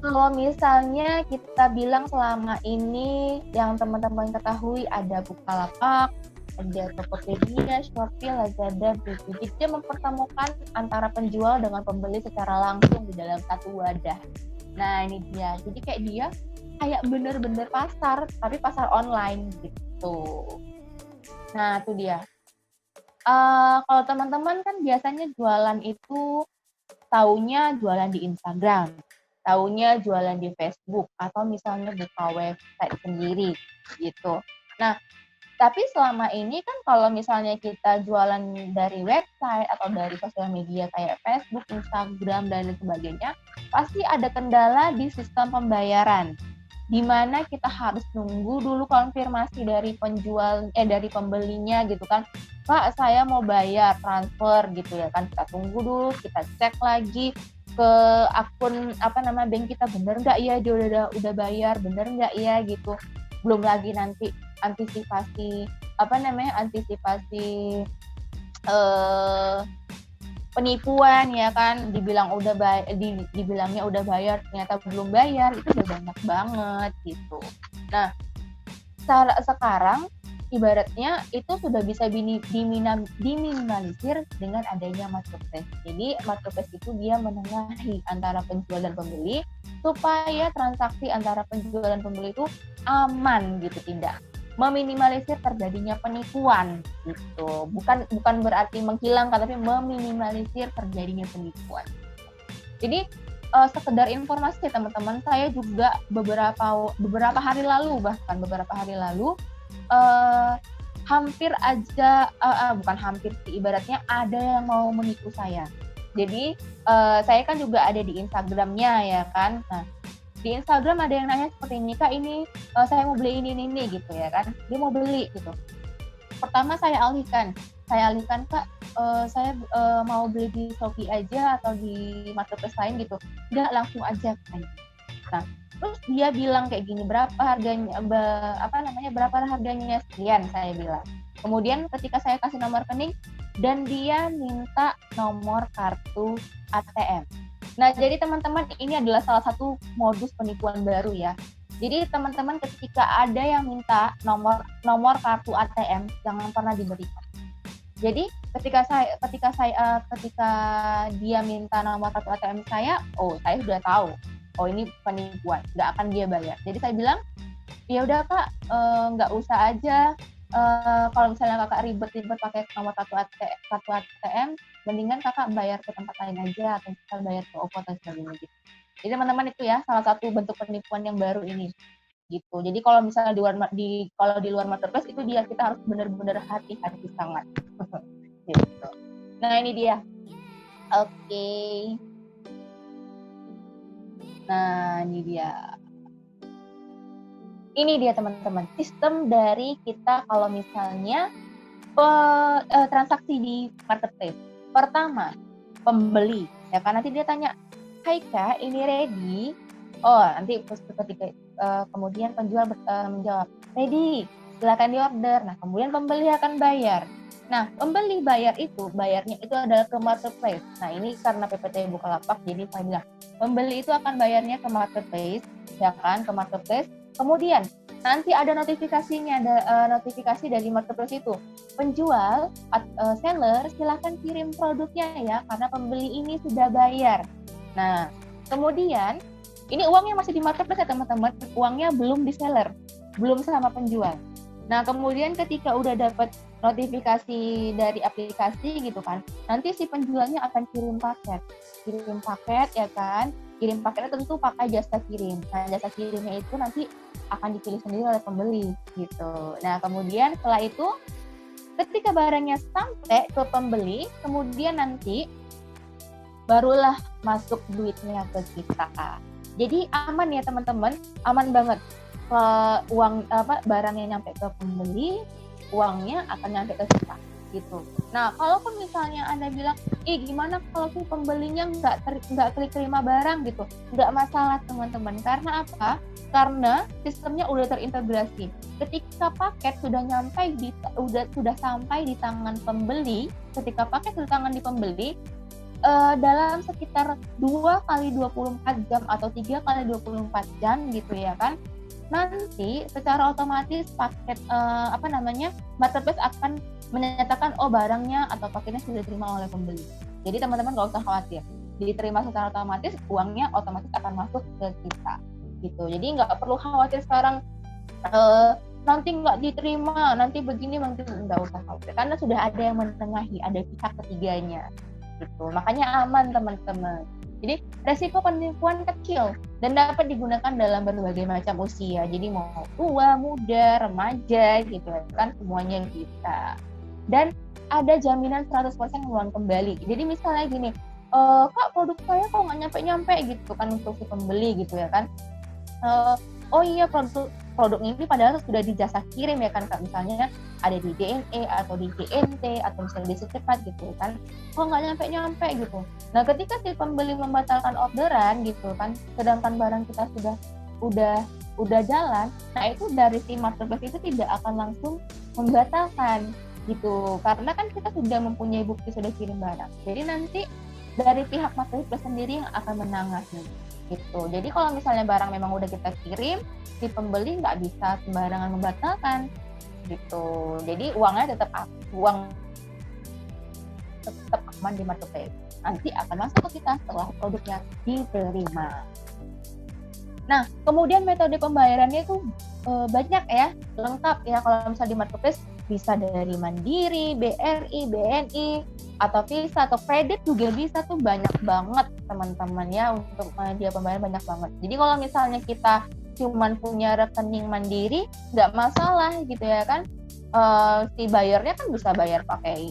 kalau misalnya kita bilang selama ini yang teman-teman ketahui ada Bukalapak, ada Tokopedia, Shopee, Lazada, Blibli. Dia mempertemukan antara penjual dengan pembeli secara langsung di dalam satu wadah. Nah, ini dia. Jadi kayak dia kayak bener-bener pasar, tapi pasar online gitu. Nah, itu dia. Kalau teman-teman kan biasanya jualan itu taunya jualan di Instagram, taunya jualan di Facebook, atau misalnya buka website sendiri gitu. Nah, tapi selama ini kan kalau misalnya kita jualan dari website atau dari sosial media kayak Facebook, Instagram, dan lain sebagainya, pasti ada kendala di sistem pembayaran, di mana kita harus nunggu dulu konfirmasi dari dari pembelinya gitu kan. Pak, saya mau bayar transfer gitu ya kan. Kita tunggu dulu, kita cek lagi ke akun bank kita, bener nggak ya dia udah bayar, bener nggak ya gitu. Belum lagi nanti antisipasi penipuan ya kan, dibilangnya udah bayar ternyata belum bayar, itu udah banyak banget gitu. Nah sekarang ibaratnya itu sudah bisa diminimalisir dengan adanya marketplace. Jadi marketplace itu dia menengahi antara penjual dan pembeli supaya transaksi antara penjual dan pembeli itu aman gitu, tidak meminimalisir terjadinya penipuan gitu. Bukan berarti menghilangkan, tapi meminimalisir terjadinya penipuan. Jadi sekedar informasi teman-teman, saya juga beberapa hari lalu hampir aja bukan hampir sih, ibaratnya ada yang mau menipu saya. Jadi saya kan juga ada di Instagramnya ya kan. Nah di Instagram ada yang nanya seperti ini, Kak ini saya mau beli ini gitu ya kan, dia mau beli gitu. Pertama saya alihkan Kak, saya mau beli di Shopee aja atau di marketplace lain gitu, enggak, langsung aja kan. Nah terus dia bilang kayak gini, berapa harganya, berapa harganya, sekian, saya bilang. Kemudian ketika saya kasih nomor rekening dan dia minta nomor kartu ATM. Nah jadi teman-teman, ini adalah salah satu modus penipuan baru ya. Jadi teman-teman ketika ada yang minta nomor kartu ATM, jangan pernah diberikan. Jadi ketika dia minta nomor kartu ATM saya sudah tahu, ini penipuan, nggak akan dia bayar. Jadi saya bilang, ya udah Kak, nggak usah aja. Kalau misalnya Kakak ribet-ribet pakai nomor kartu ATM, mendingan Kakak bayar ke tempat lain aja, atau misalnya bayar ke OVO atau sebagainya gitu. Jadi teman-teman itu ya salah satu bentuk penipuan yang baru ini gitu. Jadi kalau misalnya di luar marketplace itu kita harus benar-benar hati-hati sangat. Gitu. Nah ini dia. Oke. Nah ini dia. Ini dia teman-teman, sistem dari kita kalau misalnya transaksi di marketplace. Pertama, pembeli, ya kan nanti dia tanya, "Hai Kak, ini ready?" Oh, nanti ketika kemudian penjual menjawab, "Ready, silakan diorder." Nah, kemudian pembeli akan bayar. Nah, pembeli bayarnya itu adalah ke marketplace. Nah, ini karena PPT Bukalapak, jadi saya bilang, pembeli itu akan bayarnya ke marketplace, ya kan, ke marketplace. Kemudian nanti ada notifikasinya, ada notifikasi dari marketplace itu. Penjual, seller, silakan kirim produknya ya, karena pembeli ini sudah bayar. Nah, kemudian ini uangnya masih di marketplace ya teman-teman, uangnya belum di seller, belum sama penjual. Nah, kemudian ketika udah dapat notifikasi dari aplikasi gitu kan, nanti si penjualnya akan kirim paket ya kan, kirim paketnya tentu pakai jasa kirim. Nah, jasa kirimnya itu nanti akan dipilih sendiri oleh pembeli gitu. Nah, kemudian setelah itu ketika barangnya sampai ke pembeli, kemudian nanti barulah masuk duitnya ke kita. Jadi aman ya teman-teman, aman banget. Uang barangnya nyampe ke pembeli, uangnya akan nyampe ke kita gitu. Nah, kalaupun misalnya Anda bilang, gimana kalau si pembelinya nggak klik terima barang gitu, nggak masalah teman-teman. Karena apa? Karena sistemnya udah terintegrasi. Ketika paket sudah sampai di tangan pembeli, ketika paket sudah tangan di pembeli, dalam sekitar 2 kali 24 jam atau 3 kali 24 jam gitu ya kan, nanti secara otomatis paket marketplace akan menyatakan barangnya atau paketnya sudah diterima oleh pembeli. Jadi teman-teman nggak usah khawatir, diterima secara otomatis, uangnya otomatis akan masuk ke kita gitu. Jadi nggak perlu khawatir sekarang nanti nggak diterima, nanti begini, nggak usah khawatir karena sudah ada yang menengahi, ada pihak ketiganya gitu. Makanya aman teman-teman. Jadi resiko penipuan kecil dan dapat digunakan dalam berbagai macam usia. Jadi mau tua, muda, remaja gitu kan, semuanya bisa. Dan ada jaminan 100% uang kembali. Jadi misalnya gini, Kak produk saya kok nggak nyampe-nyampe gitu kan untuk si pembeli gitu ya kan. Oh iya produk ini padahal sudah di jasa kirim ya kan Kak, misalnya ada di DNE atau di GNT atau misalnya di Secepat gitu kan, kok nggak nyampe gitu. Nah, ketika si pembeli membatalkan orderan gitu kan, sedangkan barang kita udah jalan, nah itu dari si marketplace itu tidak akan langsung membatalkan gitu, karena kan kita sudah mempunyai bukti sudah kirim barang. Jadi nanti dari pihak marketplace sendiri yang akan menangani gitu. Jadi kalau misalnya barang memang udah kita kirim, si pembeli nggak bisa sembarangan membatalkan gitu. Jadi uangnya tetap aman di marketplace. Nanti akan masuk ke kita setelah produknya diterima. Nah, kemudian metode pembayarannya itu banyak ya, lengkap ya. Kalau misalnya di marketplace bisa dari Mandiri, BRI, BNI, atau Visa atau kredit juga bisa, tuh banyak banget teman-teman ya, untuk media pembayaran banyak banget. Jadi kalau misalnya kita cuman punya rekening Mandiri nggak masalah gitu ya kan, si bayarnya kan bisa bayar pakai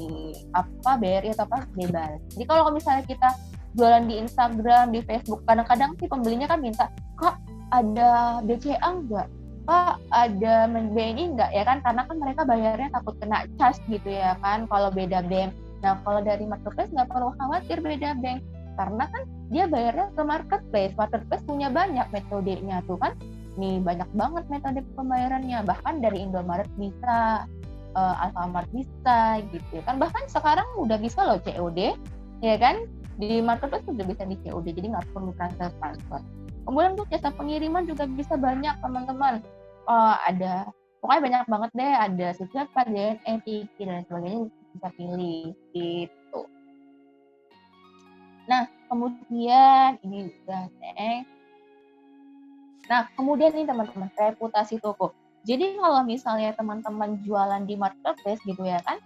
BRI atau bebas. Jadi kalau misalnya kita jualan di Instagram, di Facebook, kadang-kadang si pembelinya kan minta, Kak ada BCA nggak? Kak ada BNI nggak ya kan, karena kan mereka bayarnya takut kena charge gitu ya kan kalau beda bank. Nah, kalau dari marketplace nggak perlu khawatir beda bank, karena kan dia bayarnya ke marketplace. Marketplace punya banyak metodenya tuh kan. Nih banyak banget metode pembayarannya. Bahkan dari Indomaret bisa, Alfamart bisa gitu kan. Bahkan sekarang udah bisa loh COD, ya kan? Di marketplace udah bisa di COD, jadi nggak perlu transfer. Kemudian untuk jasa pengiriman juga bisa banyak teman-teman. Ada pokoknya banyak banget deh, ada Secepat, DNE, Tiki dan sebagainya, bisa pilih gitu. Nah, kemudian ini udah Nah, kemudian nih teman-teman, reputasi toko. Jadi kalau misalnya teman-teman jualan di marketplace gitu ya kan,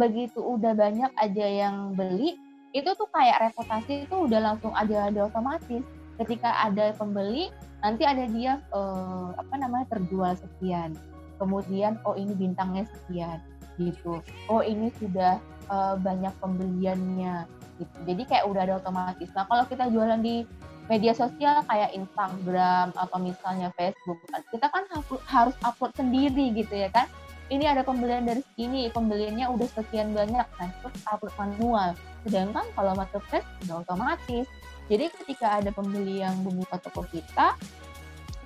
begitu udah banyak aja yang beli, itu tuh kayak reputasi itu udah langsung ada otomatis. Ketika ada pembeli, nanti ada dia terjual sekian. Kemudian ini bintangnya sekian gitu. Ini sudah banyak pembeliannya gitu. Jadi kayak udah ada otomatis. Nah, kalau kita jualan di media sosial kayak Instagram atau misalnya Facebook, kita kan harus upload sendiri gitu ya kan. Ini ada pembelian dari segini, pembeliannya udah sekian banyak, nah itu upload manual. Sedangkan kalau marketplace udah otomatis Jadi ketika ada pembeli yang membuka toko kita,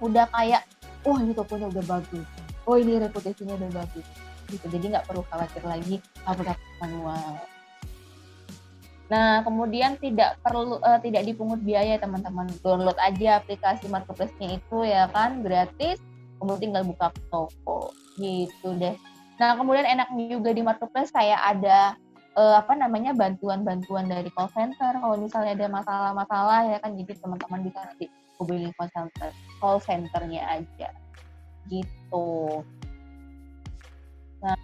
udah kayak, wah ini tokonya udah bagus, oh ini reputasinya udah bagus, gitu. Jadi nggak perlu khawatir lagi upload manual. Nah, kemudian tidak dipungut biaya teman-teman. Download aja aplikasi marketplace-nya itu ya kan, gratis. Kemudian tinggal buka toko, gitu deh. Nah, kemudian enak juga di marketplace kayak ada bantuan-bantuan dari call center. Kalau misalnya ada masalah-masalah ya kan, jadi teman-teman bisa nanti hubungi call centernya aja, gitu. Nah,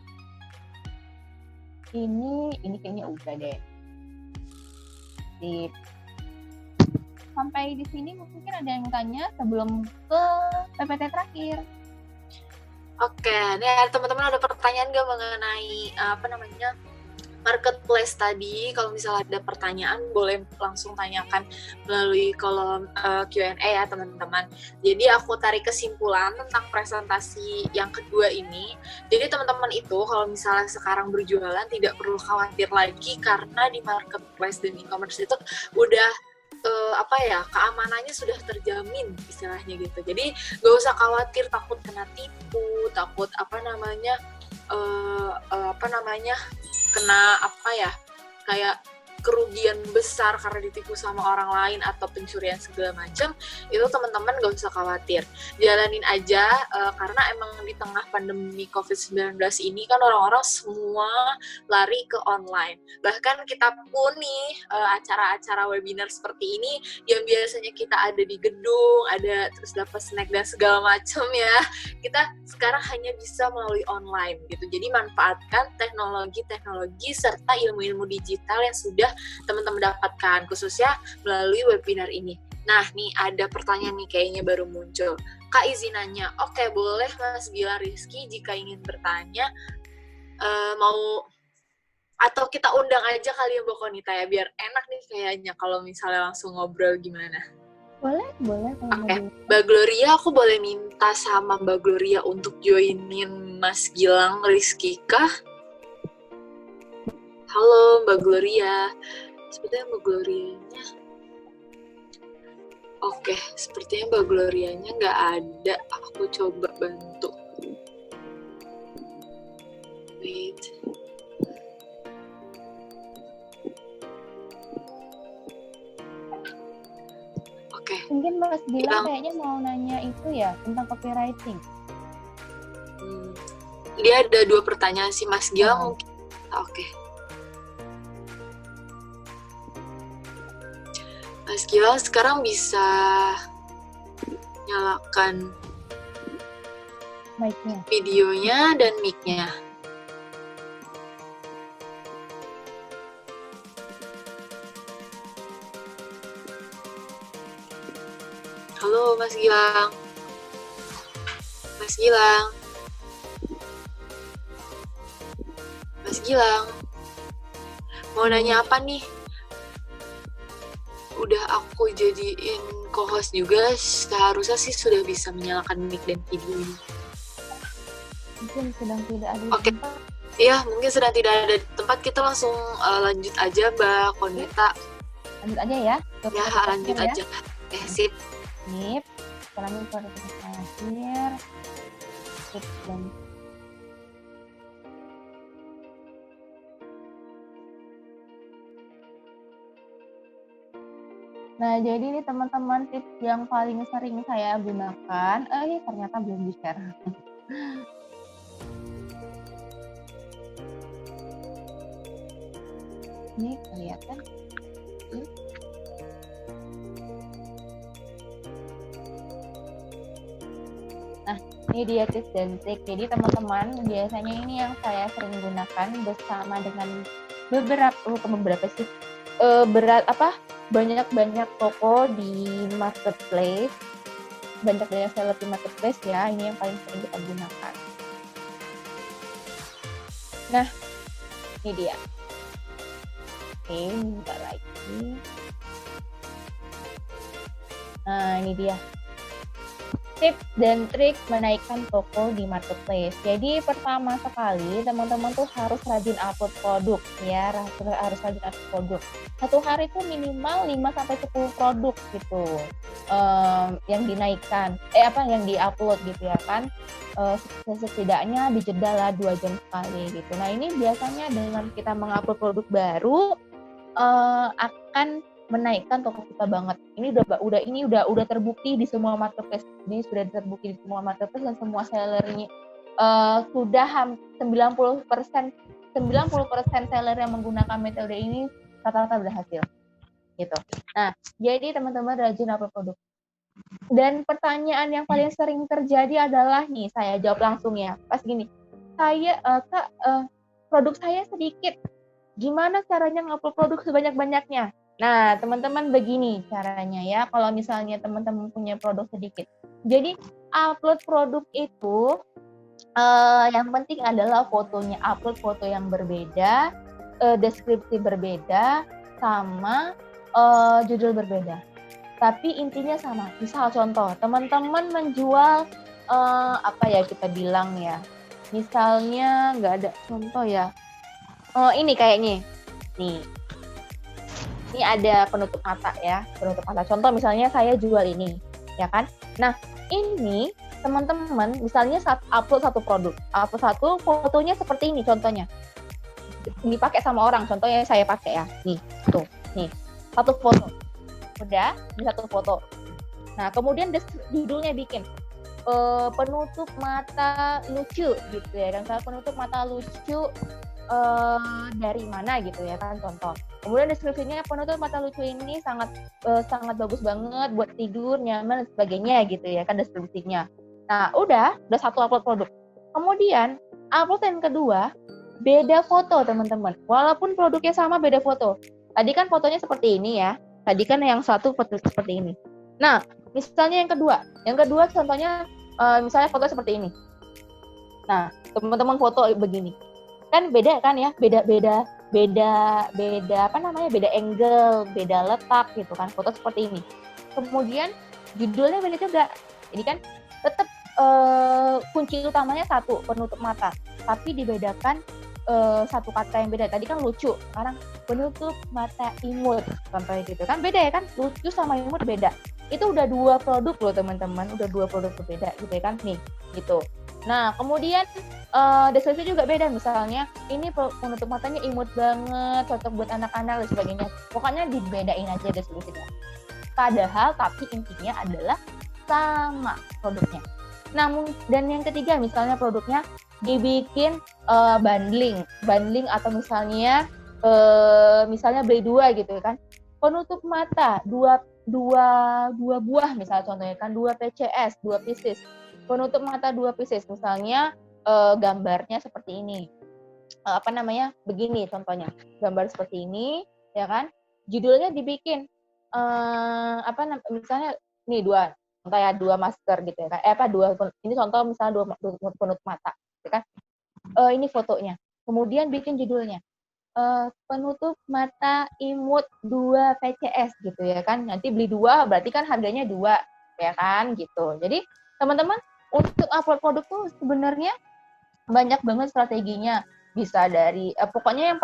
ini kayaknya udah deh. Sampai di sini mungkin ada yang tanya sebelum ke PPT terakhir. Oke, nih teman-teman ada pertanyaan nggak mengenai marketplace tadi? Kalau misalnya ada pertanyaan boleh langsung tanyakan melalui kolom Q&A ya teman-teman. Jadi aku tarik kesimpulan tentang presentasi yang kedua ini. Jadi teman-teman itu kalau misalnya sekarang berjualan tidak perlu khawatir lagi karena di marketplace dan e-commerce itu udah keamanannya sudah terjamin istilahnya gitu. Jadi gak usah khawatir takut kena tipu, takut kena kayak kerugian besar karena ditipu sama orang lain atau pencurian segala macam. Itu teman-teman gak usah khawatir, jalanin aja karena emang di tengah pandemi COVID-19 ini kan orang-orang semua lari ke online. Bahkan kita pun nih acara-acara webinar seperti ini yang biasanya kita ada di gedung, ada terus dapat snack dan segala macam ya, kita sekarang hanya bisa melalui online gitu. Jadi manfaatkan teknologi serta ilmu-ilmu digital yang sudah teman-teman dapatkan khususnya melalui webinar ini. Nah, nih ada pertanyaan nih kayaknya baru muncul. Kak izin nanya. Oke, boleh Mas Gilang Rizky jika ingin bertanya mau atau kita undang aja kali ya Mbak Konita ya biar enak nih kayaknya kalau misalnya langsung ngobrol gimana? Boleh. Oke, Mbak Gloria, aku boleh minta sama Mbak Gloria untuk joinin Mas Gilang Rizky kah? Halo Mbak Gloria, sepertinya Mbak Glorianya, oke, sepertinya Mbak Glorianya nggak ada, aku coba bantu. Wait. Oke. Mungkin Mas Gilang kayaknya mau nanya itu ya, tentang copywriting. Dia ada 2 pertanyaan sih Mas Gilang mungkin. Oke. Mas Gilang sekarang bisa nyalakan mic-nya, videonya dan mic-nya. Halo Mas Gilang. Mas Gilang. Mas Gilang. Mau nanya apa nih? Udah aku jadiin co-host juga, seharusnya sih sudah bisa menyalakan mic dan video ini. Mungkin sedang tidak ada Oke. tempat. Iya, mungkin sedang tidak ada tempat, kita langsung lanjut aja Mbak Konita. Lanjut aja ya. Ya, lanjut aja. Sip. Sip. Lanjut ke terakhir. Sip dan Nah, jadi ini teman-teman tips yang paling sering saya gunakan. Ternyata belum di-share. Ini kelihatan. Nah, ini dia tips dan trik. Jadi teman-teman, biasanya ini yang saya sering gunakan bersama dengan banyak toko di marketplace, banyak seller di marketplace ya, ini yang paling sering kita gunakan. Nah, ini dia. Oke, minta lagi. Nah, ini dia. tips dan trik menaikkan toko di marketplace. Jadi pertama sekali teman-teman tuh harus rajin upload produk ya, harus rajin upload produk. Satu hari tuh minimal 5-10 produk gitu yang dinaikkan, yang diupload gitu ya kan. Setidaknya dijeda lah 2 jam sekali gitu. Nah ini biasanya dengan kita mengupload produk baru akan menaikkan toko kita banget. Ini udah terbukti di semua marketplace. Ini sudah terbukti di semua marketplace dan semua sellernya sudah 90% seller yang menggunakan metode ini rata-rata berhasil. Gitu. Nah, jadi teman-teman rajin upload produk. Dan pertanyaan yang paling sering terjadi adalah nih, saya jawab langsung ya. Pas gini, produk saya sedikit. Gimana caranya ngupload produk sebanyak-banyaknya? Nah, teman-teman begini caranya ya, kalau misalnya teman-teman punya produk sedikit. Jadi, upload produk itu yang penting adalah fotonya, upload foto yang berbeda, deskripsi berbeda, sama judul berbeda. Tapi intinya sama. Misal contoh, teman-teman menjual kita bilang ya. Misalnya nggak ada contoh ya. Ini kayaknya. Nih. Ini ada penutup mata ya, penutup mata. Contoh misalnya saya jual ini, ya kan? Nah, ini teman-teman misalnya upload satu produk, upload satu fotonya seperti ini contohnya. Dipakai sama orang, contohnya saya pakai ya. Nih, tuh, nih. Satu foto. Udah, ini satu foto. Nah, kemudian judulnya bikin penutup mata lucu gitu ya. Dan kalau penutup mata lucu dari mana gitu ya kan contoh. Kemudian deskripsinya penutup mata lucu ini sangat bagus banget buat tidur, nyaman dan sebagainya gitu ya kan deskripsinya. Nah, udah satu upload produk. Kemudian upload yang kedua beda foto teman-teman. Walaupun produknya sama beda foto. Tadi kan fotonya seperti ini ya. Tadi kan yang satu foto seperti ini. Nah, misalnya yang kedua contohnya misalnya foto seperti ini. Nah, teman-teman foto begini. Kan beda kan ya, beda beda angle, beda letak gitu kan, foto seperti ini. Kemudian judulnya beda juga. Jadi kan tetap kunci utamanya satu, penutup mata, tapi dibedakan satu kata yang beda. Tadi kan lucu, sekarang penutup mata imut, contohnya gitu kan, beda ya kan, lucu sama imut beda. Itu udah 2 produk loh teman-teman, udah 2 produk berbeda gitu ya kan, nih gitu. Nah, kemudian deskripsi juga beda, misalnya ini penutup matanya imut banget, cocok buat anak-anak dan sebagainya. Pokoknya dibedain aja deskripsinya. Padahal tapi intinya adalah sama produknya. Namun dan yang ketiga misalnya produknya dibikin bundling atau misalnya beli 2 gitu kan. Penutup mata 2 buah misalnya contohnya kan, 2 PCS, 2 pieces. Penutup mata 2 pieces misalnya gambarnya seperti ini. Begini contohnya. Gambar seperti ini ya kan. Judulnya dibikin misalnya nih 2 contoh ya, 2 masker gitu ya kan. Ini contoh misalnya 2 penutup mata gitu kan. Ini fotonya. Kemudian bikin judulnya penutup mata imut 2 PCS gitu ya kan. Nanti beli 2 berarti kan harganya 2 ya kan gitu. Jadi teman-teman untuk upload produk tuh sebenarnya banyak banget strateginya. Bisa dari pokoknya yang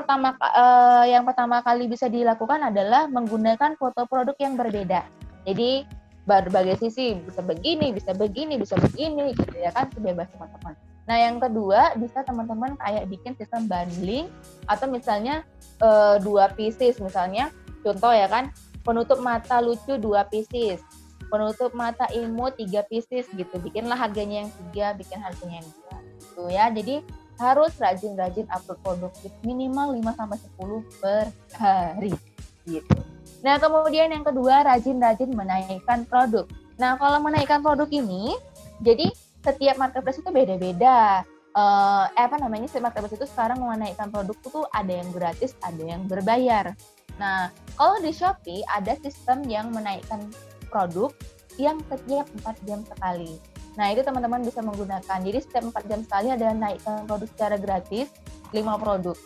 pertama kali bisa dilakukan adalah menggunakan foto produk yang berbeda. Jadi berbagai sisi, bisa begini gitu ya kan, bebas teman-teman. Nah, yang kedua bisa teman-teman kayak bikin sistem bundling atau misalnya 2 pieces misalnya. Contoh ya kan, penutup mata lucu 2 pieces. Penutup mata imut 3 pieces gitu. Bikinlah harganya yang 3, bikin harganya yang 2. Gitu ya. Jadi harus rajin-rajin upload produk minimal 5-10 per hari gitu. Nah, kemudian yang kedua rajin-rajin menaikkan produk. Nah, kalau menaikkan produk ini jadi setiap marketplace itu beda-beda. Setiap marketplace itu sekarang menaikkan produk itu ada yang gratis, ada yang berbayar. Nah, kalau di Shopee ada sistem yang menaikkan produk yang setiap 4 jam sekali. Nah, itu teman-teman bisa menggunakan. Jadi setiap 4 jam sekali ada naikkan produk secara gratis 5 produk.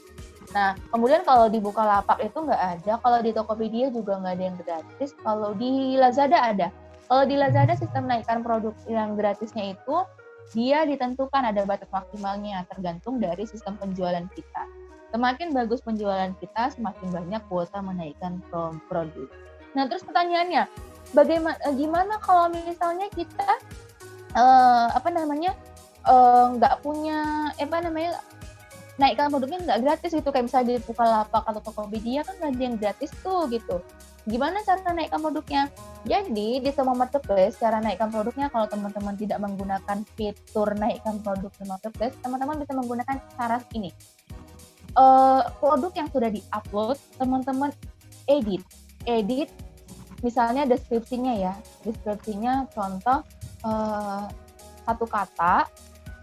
Nah, kemudian kalau di Bukalapak itu nggak ada, kalau di Tokopedia juga nggak ada yang gratis, kalau di Lazada ada. Kalau di Lazada sistem naikkan produk yang gratisnya itu dia ditentukan ada batas maksimalnya tergantung dari sistem penjualan kita. Semakin bagus penjualan kita, semakin banyak kuota menaikkan produk. Nah, terus pertanyaannya, gimana kalau misalnya kita nggak punya naikkan produknya nggak gratis gitu, kayak misalnya di Bukalapak atau Tokopedia kan nggak ada yang gratis tuh gitu. Gimana cara naikkan produknya? Jadi di semua marketplace cara naikkan produknya, kalau teman-teman tidak menggunakan fitur naikkan produk di marketplace, teman-teman bisa menggunakan cara ini. Produk yang sudah di-upload, teman-teman edit, misalnya deskripsinya contoh satu kata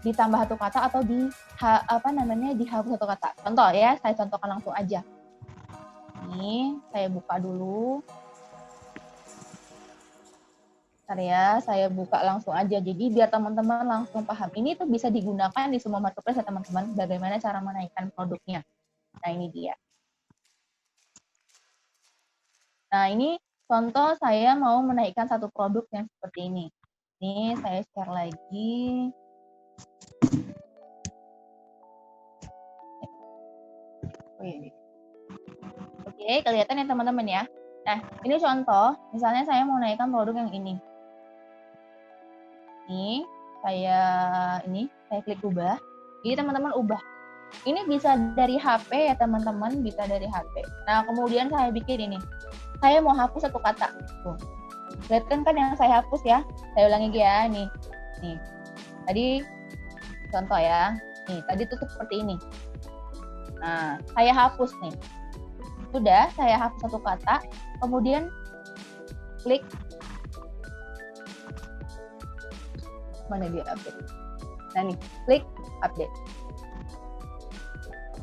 ditambah satu kata atau dihapus satu kata. Contoh ya, saya contohkan langsung aja. Ini saya buka dulu. Bentar ya, saya buka langsung aja. Jadi biar teman-teman langsung paham. Ini tuh bisa digunakan di semua marketplace ya teman-teman. Bagaimana cara menaikkan produknya. Nah ini dia. Nah ini contoh saya mau menaikkan satu produk yang seperti ini. Ini saya share lagi. Oh iya. Oke, kelihatan ya teman-teman ya. Nah, ini contoh, misalnya saya mau naikkan produk yang ini. Saya klik ubah. Jadi teman-teman ubah. Ini bisa dari HP ya teman-teman, bisa dari HP. Nah, kemudian saya bikin ini. Saya mau hapus satu kata. Tuh. Kelihatan kan yang saya hapus ya. Saya ulangi ya, nih. Tadi contoh ya. Nih, tadi tuh seperti ini. Nah, saya hapus nih. Sudah, saya hapus satu kata, kemudian klik mana dia update. Nah nih, klik update.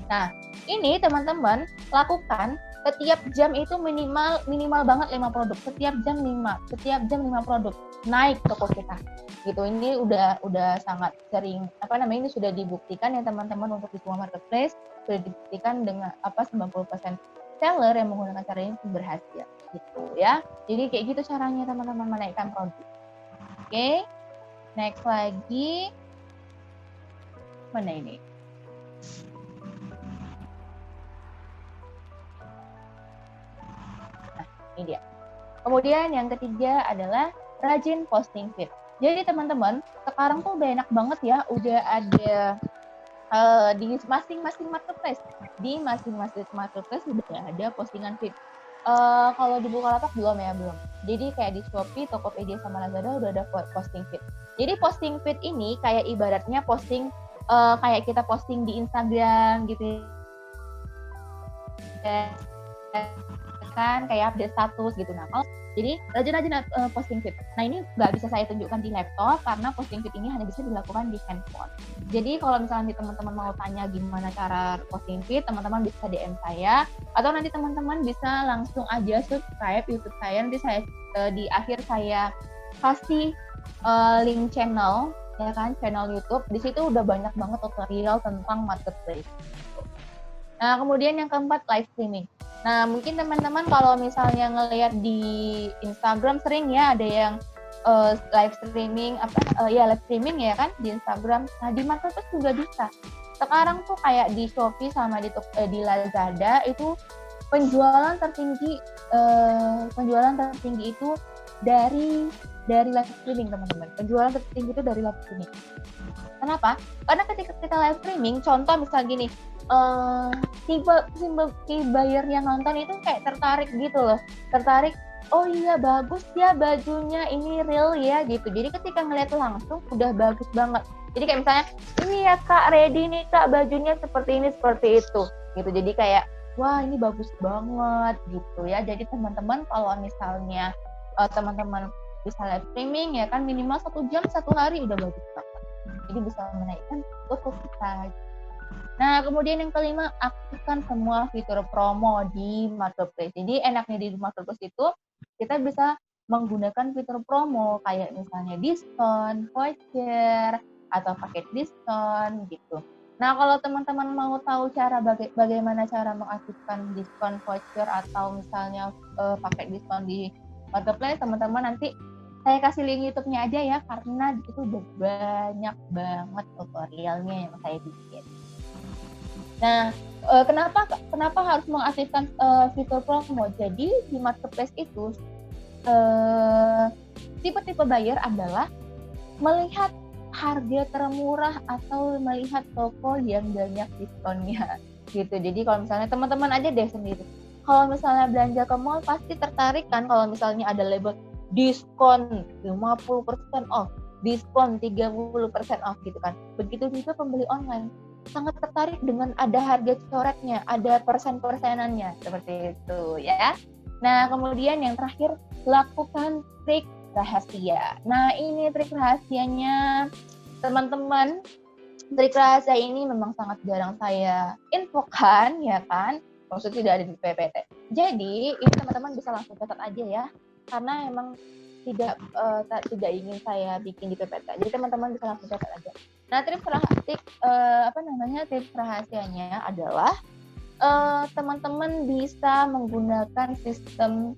Nah, ini teman-teman lakukan setiap jam itu minimal banget 5 produk. Setiap jam 5 produk naik toko kita. Gitu. Ini udah sangat sering ini sudah dibuktikan ya teman-teman, untuk di semua marketplace sudah dibuktikan dengan 90% seller yang menggunakan cara ini berhasil gitu ya. Jadi kayak gitu caranya teman-teman menaikkan produk. Oke. Next lagi. Mana ini? Nah, ini dia. Kemudian yang ketiga adalah rajin posting feed. Jadi teman-teman, sekarang tuh udah enak banget ya, udah ada di masing-masing marketplace. Di masing-masing marketplace sudah ada postingan feed. Kalau di Bukalapak belum. Jadi kayak di Shopee, Tokopedia sama Lazada udah ada posting feed. Jadi posting feed ini kayak ibaratnya posting kayak kita posting di Instagram gitu ya. Kan kayak update status gitu. Nah, jadi rajin-rajin posting feed. Nah ini nggak bisa saya tunjukkan di laptop karena posting feed ini hanya bisa dilakukan di handphone. Jadi kalau misalnya teman-teman mau tanya gimana cara posting feed, teman-teman bisa DM saya, atau nanti teman-teman bisa langsung aja subscribe YouTube saya. Nanti saya di akhir saya kasih link channel, ya kan, channel YouTube. Di situ udah banyak banget tutorial tentang marketplace. Nah kemudian yang keempat, live streaming. Nah, mungkin teman-teman kalau misalnya ngelihat di Instagram sering ya ada yang live streaming live streaming ya kan di Instagram. Nah, di marketplace juga bisa. Sekarang tuh kayak di Shopee sama di Lazada itu penjualan tertinggi itu dari live streaming, teman-teman. Penjualan tertinggi itu dari live streaming. Kenapa? Karena ketika kita live streaming, contoh misal gini, si buyer yang nonton itu kayak tertarik gitu loh, oh iya bagus ya bajunya, ini real ya gitu. Jadi ketika ngeliat langsung udah bagus banget. Jadi kayak misalnya, ini ya kak, ready nih kak, bajunya seperti ini seperti itu gitu. Jadi kayak wah ini bagus banget gitu ya. Jadi teman-teman kalau misalnya teman-teman bisa live streaming ya kan, minimal 1 jam 1 hari udah bagus banget. Jadi bisa menaikkan toko kita. Nah, kemudian yang kelima, aktifkan semua fitur promo di marketplace. Jadi enaknya di marketplace itu kita bisa menggunakan fitur promo kayak misalnya diskon, voucher, atau paket diskon gitu. Nah, kalau teman-teman mau tahu cara bagaimana cara mengaktifkan diskon, voucher, atau misalnya paket diskon di marketplace, teman-teman nanti saya kasih link YouTube-nya aja ya, karena itu udah banyak banget tutorialnya yang saya bikin. Nah, kenapa harus mengaktifkan fitur promo? Jadi di marketplace itu tipe-tipe buyer adalah melihat harga termurah atau melihat toko yang banyak diskonnya gitu. Jadi kalau misalnya teman-teman aja deh sendiri, kalau misalnya belanja ke mall pasti tertarik kan kalau misalnya ada label diskon 50% off, diskon 30% off gitu kan. Begitu juga pembeli online sangat tertarik dengan ada harga coretnya, ada persen-persenannya seperti itu ya. Nah, kemudian yang terakhir, lakukan trik rahasia. Nah, ini trik rahasianya teman-teman. Trik rahasia ini memang sangat jarang saya infokan ya kan. Maksudnya tidak ada di PPT. Jadi, ini teman-teman bisa langsung catat aja ya. Karena emang tidak ingin saya bikin di PPT. Jadi teman-teman bisa langsung catat aja. Nah, tips rahasianya adalah teman-teman bisa menggunakan sistem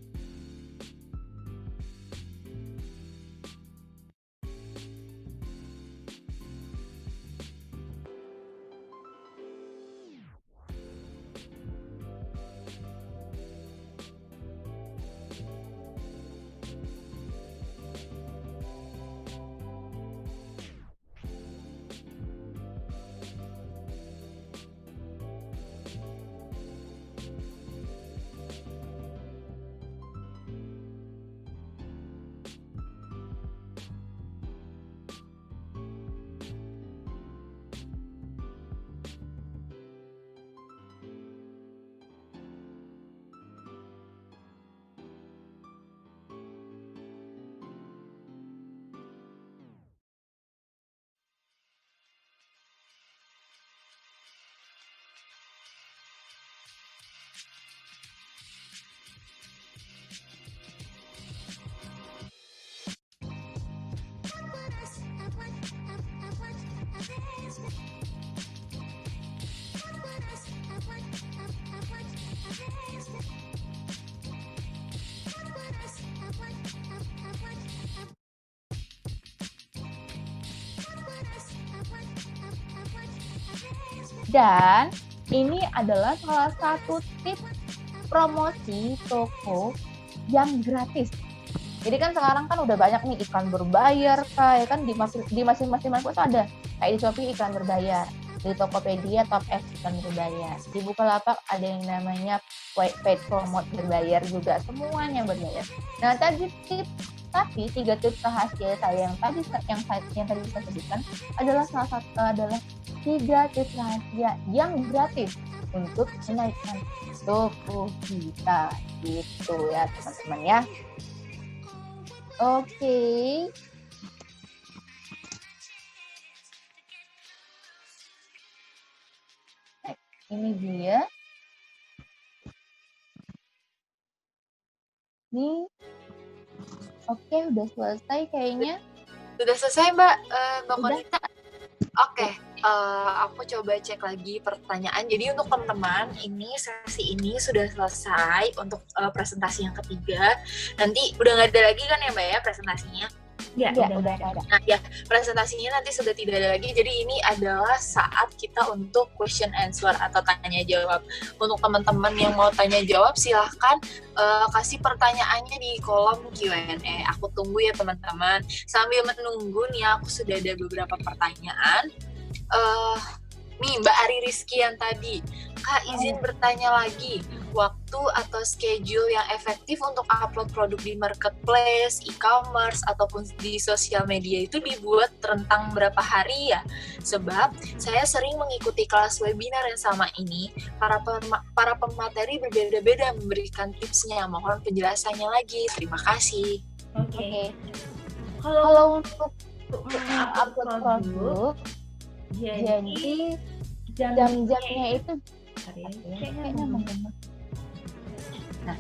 dan ini adalah salah satu tips promosi toko yang gratis. Jadi kan sekarang kan udah banyak nih iklan berbayar kayak kan di masing-masing marketplace ada. Kayak di Shopee iklan berbayar, di Tokopedia Top X iklan berbayar, di Bukalapak ada yang namanya paid promote berbayar juga, semuanya berbayar. Nah, tapi 3 tips rahasia saya yang tadi saya sebutkan adalah 3 tips rahasia yang gratis untuk menaikkan toko kita gitu ya teman-teman ya. Oke. Nah, ini dia. Nih. Oke, udah selesai kayaknya. Sudah selesai Mbak Konita. Oke, aku coba cek lagi pertanyaan. Jadi untuk teman-teman, ini sesi ini sudah selesai untuk presentasi yang ketiga. Nanti udah nggak ada lagi kan ya Mbak ya presentasinya? Ya, udah ada. Nah ya, presentasinya nanti sudah tidak ada lagi. Jadi ini adalah saat kita untuk question answer atau tanya jawab. Untuk teman-teman yang mau tanya jawab, silahkan kasih pertanyaannya di kolom Q&A. Aku tunggu ya teman-teman. Sambil menunggu nih, aku sudah ada beberapa pertanyaan. Nih Mbak Ari Rizky yang tadi, Kak izin bertanya lagi, waktu atau schedule yang efektif untuk upload produk di marketplace, e-commerce, ataupun di sosial media itu dibuat rentang berapa hari ya? Sebab saya sering mengikuti kelas webinar yang sama ini, para pemateri berbeda-beda memberikan tipsnya. Mohon penjelasannya lagi. Terima kasih. Oke. Kalau untuk upload produk, jadi jam-jamnya itu Nah,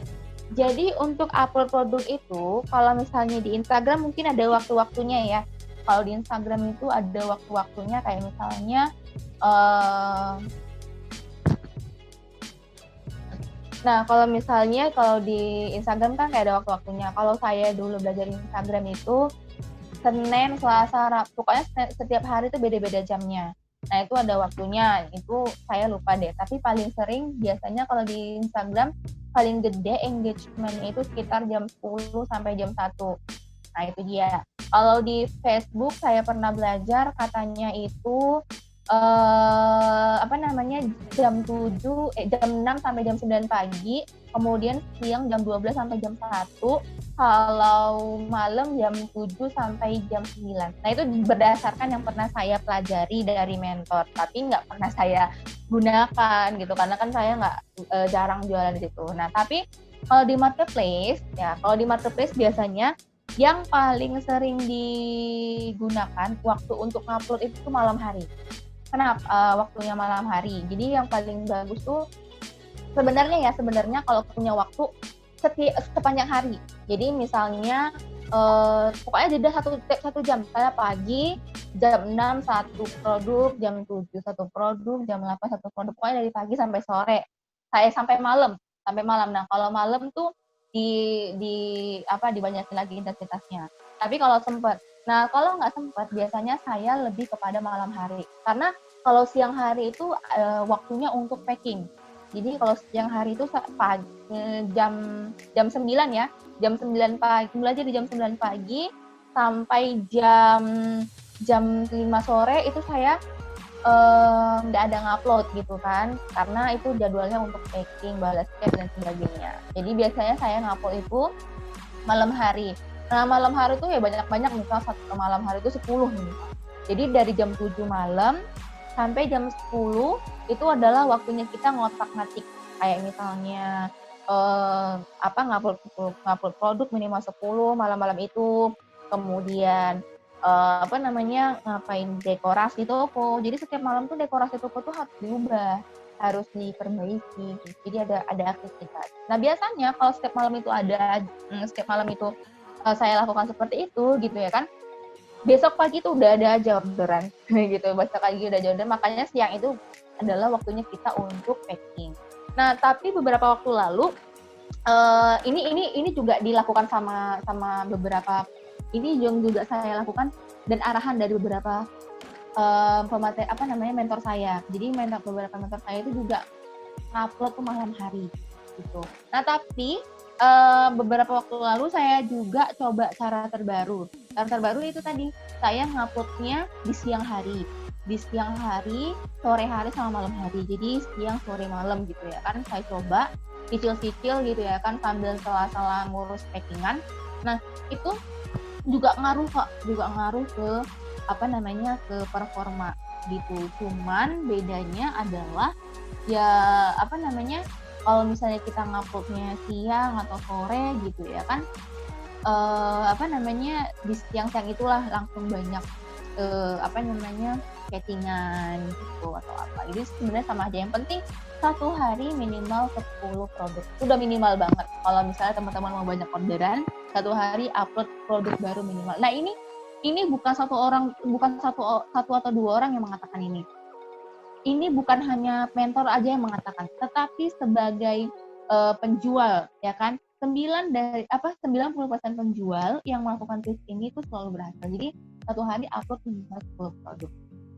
jadi untuk upload produk itu, kalau misalnya di Instagram mungkin ada waktu-waktunya ya. Kalau di Instagram itu ada waktu-waktunya kayak misalnya Nah, kalau misalnya kalau di Instagram kan kayak ada waktu-waktunya. Kalau saya dulu belajar Instagram itu Senin, Selasa, Rabu, pokoknya setiap hari itu beda-beda jamnya. Nah, itu ada waktunya. Itu saya lupa deh. Tapi paling sering biasanya kalau di Instagram paling gede engagement-nya itu sekitar jam 10 sampai jam 1. Nah, itu dia. Kalau di Facebook saya pernah belajar katanya itu jam 6 sampai jam 9 pagi, kemudian siang jam 12 sampai jam 1, kalau malam jam 7 sampai jam 9. Nah, itu berdasarkan yang pernah saya pelajari dari mentor, tapi nggak pernah saya gunakan gitu, karena kan saya nggak jarang jualan di situ. Nah, tapi kalau di marketplace biasanya yang paling sering digunakan waktu untuk ngupload itu malam hari. Kenapa waktunya malam hari? Jadi yang paling bagus tuh sebenarnya kalau punya waktu sepanjang hari. Jadi misalnya pokoknya jeda satu jam. Kayak pagi jam 6 satu produk, jam 7 satu produk, jam 8 satu produk. Pokoknya dari pagi sampai sore. Saya sampai malam. Nah, kalau malam tuh dibanyakin lagi intensitasnya. Tapi kalau sempat. Nah, kalau nggak sempat, biasanya saya lebih kepada malam hari. Karena kalau siang hari itu waktunya untuk packing. Jadi kalau siang hari itu jam 9 ya. Jam 9 pagi, mulai dari jam 9 pagi sampai jam 5 sore itu saya nggak ada ngupload gitu kan. Karena itu jadwalnya untuk packing, balas chat, dan sebagainya. Jadi biasanya saya ngupload itu malam hari. Nah, malam hari itu ya banyak-banyak, misal satu malam hari itu 10 nih. Jadi dari jam 7 malam sampai jam 10 itu adalah waktunya kita ngotak-ngatik. Kayak misalnya ngupload produk minimal 10 malam-malam itu. Kemudian ngapain dekorasi toko. Jadi setiap malam tuh dekorasi toko tuh harus diubah, harus diperbaiki. Jadi ada aktivitas. Nah, biasanya kalau setiap malam itu saya lakukan seperti itu gitu ya kan, besok pagi tuh udah ada aja orderan gitu, besok pagi udah ada orderan, makanya siang itu adalah waktunya kita untuk packing. Nah, tapi beberapa waktu lalu ini juga dilakukan sama beberapa, ini juga saya lakukan dan arahan dari beberapa mentor saya. Jadi beberapa mentor saya itu juga upload tuh malam hari gitu. Nah, tapi beberapa waktu lalu saya juga coba cara terbaru. Cara terbaru itu tadi, saya nguploadnya di siang hari. Di siang hari, sore hari, sama malam hari. Jadi siang, sore, malam gitu ya kan. Saya coba cicil-cicil gitu ya kan, sambil sela-sela ngurus packingan. Nah, itu juga ngaruh ke ke performa gitu. Cuman bedanya adalah kalau misalnya kita nguploadnya siang atau sore gitu ya kan, di siang-siang itulah langsung banyak chattingan gitu atau apa. Jadi sebenarnya sama aja, yang penting satu hari minimal 10 produk. Itu udah minimal banget. Kalau misalnya teman-teman mau banyak orderan, satu hari upload produk baru minimal. Nah, ini bukan satu atau dua orang yang mengatakan ini. Ini bukan hanya mentor aja yang mengatakan, tetapi sebagai penjual ya kan, 90% penjual yang melakukan tips ini tuh selalu berhasil. Jadi satu hari upload minimal 10 produk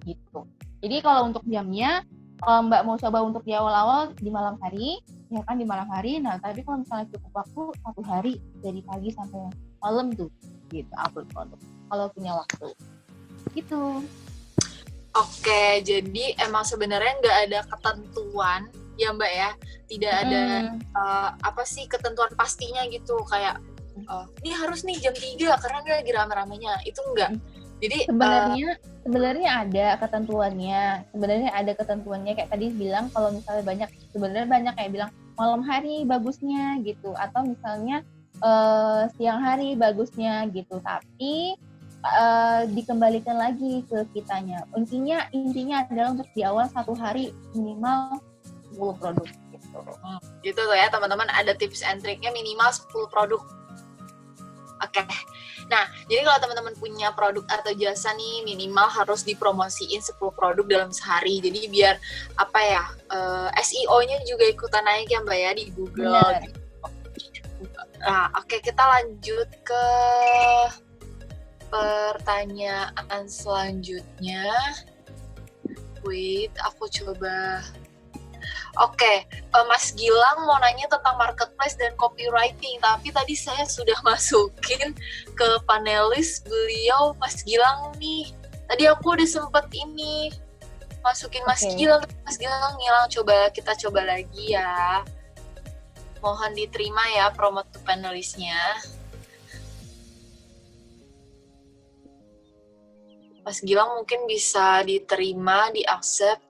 gitu. Jadi kalau untuk jamnya, Mbak mau coba untuk di awal-awal di malam hari, ya kan, di malam hari. Nah, tapi kalau misalnya cukup waktu satu hari dari pagi sampai malam tuh gitu upload produk kalau punya waktu gitu. Oke, jadi emang sebenarnya nggak ada ketentuan ya Mbak ya, tidak ada ketentuan pastinya gitu, kayak ini harus nih jam 3 karena dia lagi rame-ramenya, itu enggak. Jadi sebenarnya ada ketentuannya, kayak tadi bilang kalau misalnya banyak kayak bilang malam hari bagusnya gitu, atau misalnya siang hari bagusnya gitu, tapi dikembalikan lagi ke kitanya. Intinya adalah untuk di awal satu hari minimal 10 produk gitu. Gitu tuh ya teman-teman, ada tips and triknya, minimal 10 produk. Oke. Nah, jadi kalau teman-teman punya produk atau jasa nih, minimal harus dipromosiin 10 produk dalam sehari. Jadi biar apa ya, SEO-nya juga ikutan naik ya Mbak ya di Google. Benar. Nah, oke, kita lanjut ke pertanyaan selanjutnya. Wait, aku coba. Oke, Mas Gilang mau nanya tentang marketplace dan copywriting, tapi tadi saya sudah masukin ke panelis beliau Mas Gilang nih. Tadi aku udah sempet ini masukin Mas Gilang ngilang. Kita coba lagi ya. Mohon diterima ya promote to panelisnya. Mas Gilang mungkin bisa diterima, di-accept.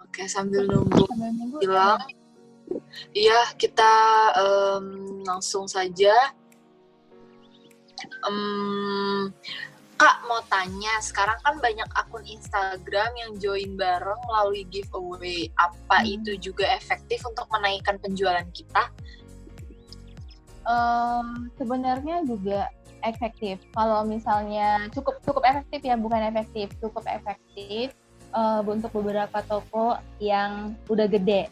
Oke, sambil nunggu Gilang. Iya, kita langsung saja. Kak, mau tanya, sekarang kan banyak akun Instagram yang join bareng melalui giveaway. Apa itu juga efektif untuk menaikkan penjualan kita? Sebenarnya juga efektif. Kalau misalnya cukup efektif ya, bukan efektif, cukup efektif untuk beberapa toko yang udah gede.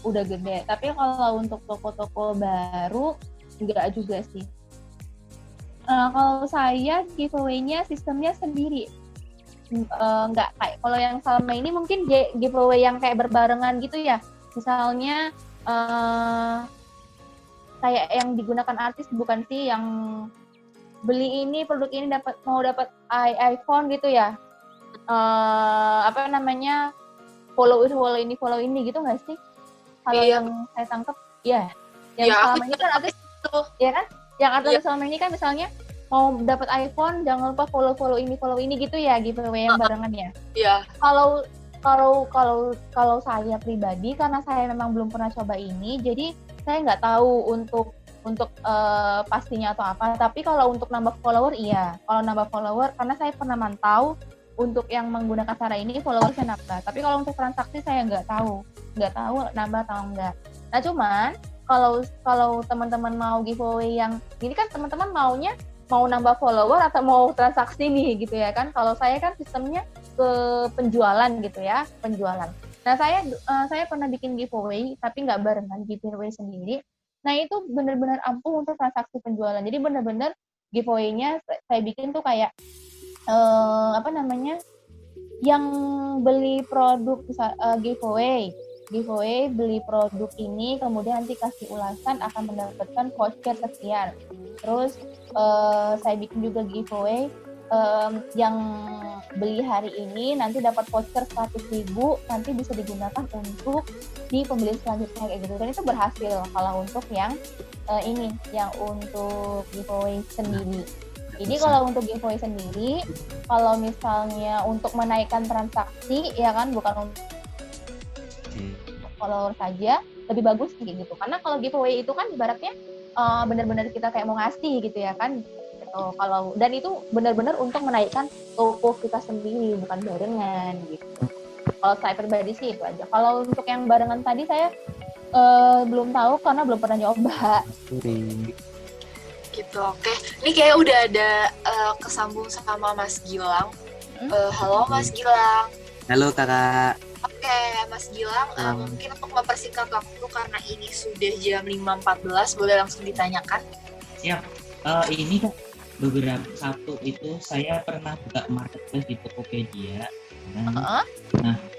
Udah gede. Tapi kalau untuk toko-toko baru enggak juga sih. Kalau saya giveaway-nya sistemnya sendiri. Enggak kayak kalau yang selama ini mungkin giveaway yang kayak berbarengan gitu ya. Misalnya kayak yang digunakan artis, bukan sih, yang beli ini produk ini mau dapat iPhone gitu ya. Apa namanya, follow ini gitu nggak sih? Kalau yang saya tangkap, ya. Yang selama ini kan artis itu, ya kan? Yang artis selama ini kan misalnya mau dapat iPhone, jangan lupa follow ini gitu ya, giveaway yang barengan ya. Iya. Kalau saya pribadi, karena saya memang belum pernah coba ini, jadi saya nggak tahu untuk pastinya atau apa. Tapi kalau untuk nambah follower, iya. Kalau nambah follower, karena saya pernah mantau untuk yang menggunakan cara ini followersnya nambah. Tapi kalau untuk transaksi saya nggak tahu nambah atau enggak. Nah cuman kalau teman-teman mau giveaway yang ini kan teman-teman mau nambah follower atau mau transaksi nih gitu ya kan. Kalau saya kan sistemnya ke penjualan gitu ya, penjualan. Nah saya pernah bikin giveaway tapi nggak barengan, giveaway sendiri. Nah itu benar-benar ampuh untuk transaksi penjualan. Jadi benar-benar giveaway-nya saya bikin tuh kayak apa namanya, yang beli produk giveaway beli produk ini, kemudian nanti kasih ulasan akan mendapatkan voucher sekian. Terus saya bikin juga giveaway yang beli hari ini nanti dapat voucher 100.000, nanti bisa digunakan untuk di pembelian selanjutnya kayak gitu. Dan itu berhasil kalau untuk yang ini, yang untuk giveaway sendiri. Jadi kalau untuk giveaway sendiri, kalau misalnya untuk menaikkan transaksi, ya kan, bukan untuk follower saja, lebih bagus sih gitu. Karena kalau giveaway itu kan ibaratnya benar-benar kita kayak mau ngasih gitu ya kan. Gitu. Dan itu benar-benar untuk menaikkan toko kita sendiri, bukan barengan gitu. Kalau saya pribadi sih itu aja. Kalau untuk yang barengan tadi saya belum tahu karena belum pernah nyoba. Gitu, oke. Ini kayak udah ada kesambung sama Mas Gilang. Halo Mas Gilang. Halo kakak. Oke, Mas Gilang, mungkin untuk mempersingkat waktu karena ini sudah jam 5.14, boleh langsung ditanyakan? Siap. Ini kak, beberapa satu itu saya pernah buka marketplace di Tokopedia.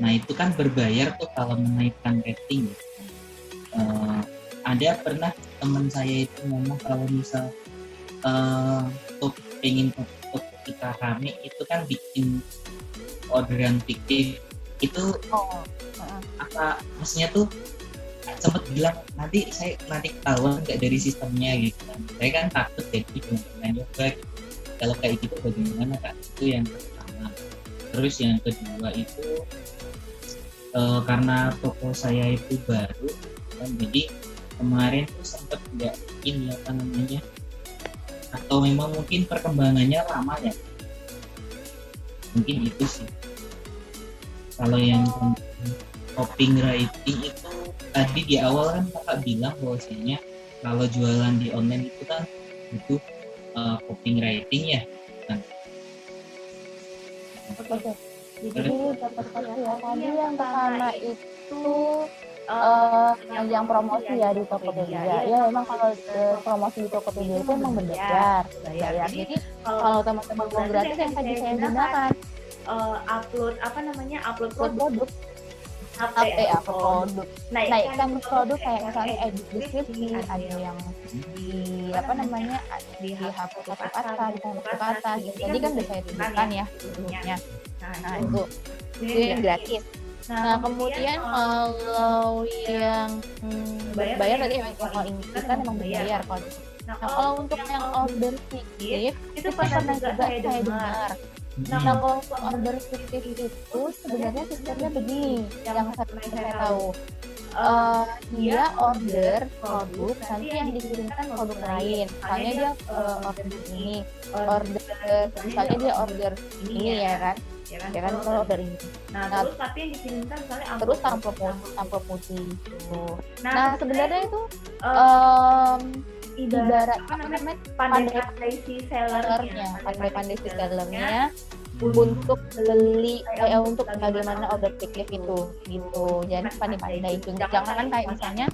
Nah itu kan berbayar tuh kalau menaikkan rating. Ada pernah teman saya itu ngomong kalau misal pengen top kita rame itu kan bikin orderan fiktif itu apa maksudnya tuh sempat bilang nanti ketahuan nggak dari sistemnya gitu kan. Saya kan takut jadi belum pernah nyoba gitu. Kalau kayak gitu bagaimana kak? Itu yang pertama. Terus yang kedua itu karena toko saya itu baru kan, jadi kemarin tuh sempat nggak ini apa namanya, atau memang mungkin perkembangannya lama ya, mungkin itu sih. Kalau yang copywriting itu tadi di awal kan kakak bilang bahwasanya kalau jualan di online itu kan butuh copywriting ya. Kan? Oke. Jadi dapat ya. Tadi yang pertama itu yang promosi ya di Tokopedia. Ya memang kalau promosi di Tokopedia itu memang berbayar. Jadi kalau teman-teman mau gratis yang tadi saya gunakan upload produk. Upload produk. Naikkan produk kayak misalnya edit deskripsi, ada yang di dihapus satu kata, ditambah satu kata. Jadi kan bisa ditentukan ya sebelumnya. Nah itu yang gratis. Nah kemudian kalau yang berbayar tadi kalau ini kita memang berbayar kalau. Nah kalau untuk yang order fiktif itu pernah juga saya dengar. Nah kalau untuk order fiktif itu sebenarnya sistemnya begini yang saya tahu. Dia order produk nanti yang dikirimkan produk lain. Misalnya dia order ini, misalnya dia order ini ya kan kalau order ini. Nah terus tapi yang dikirimkan misalnya terus amplop putih gitu. Nah sebenarnya itu ibarat pandai si sellernya untuk beli untuk bagaimana order fiktif itu gitu. Jadi pandai-pandai itu jangan kayak misalnya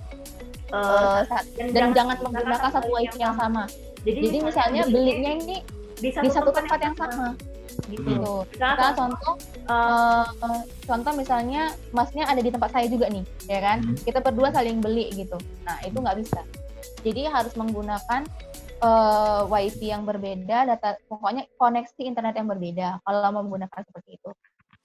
dan jangan menggunakan satu wifi yang sama. Jadi misalnya belinya ini di satu tempat yang sama gitu. Kita contoh misalnya masnya ada di tempat saya juga nih ya kan, kita berdua saling beli gitu. Nah itu nggak bisa. Jadi harus menggunakan wifi yang berbeda, pokoknya koneksi internet yang berbeda kalau mau menggunakan seperti itu.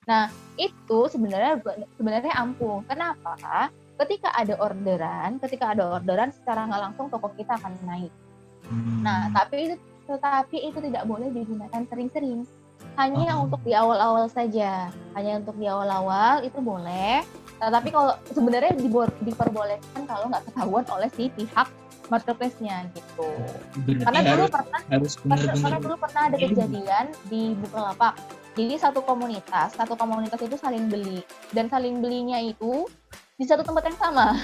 Nah itu sebenarnya ampuh. Kenapa? Ketika ada orderan secara nggak langsung toko kita akan naik. Nah tetapi itu tidak boleh digunakan sering-sering. Hanya untuk di awal-awal saja. Hanya untuk di awal-awal itu boleh. Tetapi kalau sebenarnya diperbolehkan kalau nggak ketahuan oleh si pihak marketplace-nya gitu. Karena dulu pernah ada kejadian di Bukalapak. Jadi satu komunitas itu saling beli, dan saling belinya itu di satu tempat yang sama,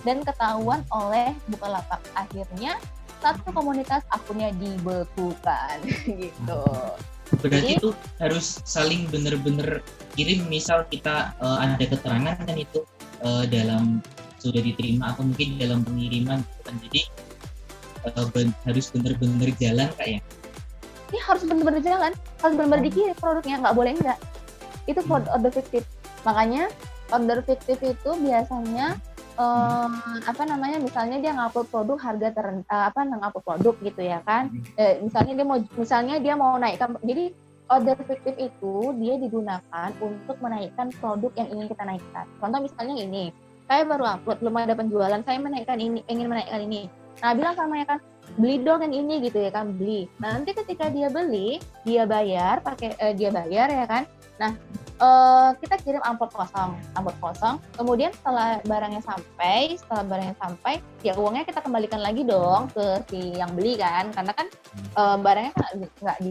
dan ketahuan oleh Bukalapak. Akhirnya satu komunitas akunnya dibekukan gitu. Berarti itu harus saling benar-benar kirim, misal kita ada keterangan kan itu dalam sudah diterima atau mungkin dalam pengiriman kan. Jadi harus benar-benar jalan kayak. Ini harus benar-benar jalan, harus benar-benar dikirim produknya, nggak boleh enggak. Itu order fiktif. Makanya order fiktif itu biasanya misalnya dia ngupload produk harga ngupload produk gitu ya kan. Misalnya dia mau naikkan. Jadi order fiktif itu dia digunakan untuk menaikkan produk yang ingin kita naikkan. Contoh misalnya ini, saya baru upload, belum ada penjualan, saya ingin menaikkan ini. Nah bilang sama ya kan, beli dong yang ini gitu ya kan, beli. Nah nanti ketika dia beli, dia bayar ya kan. Nah kita kirim amplop kosong. Kemudian setelah barangnya sampai, ya uangnya kita kembalikan lagi dong ke si yang beli kan, karena kan barangnya nggak nggak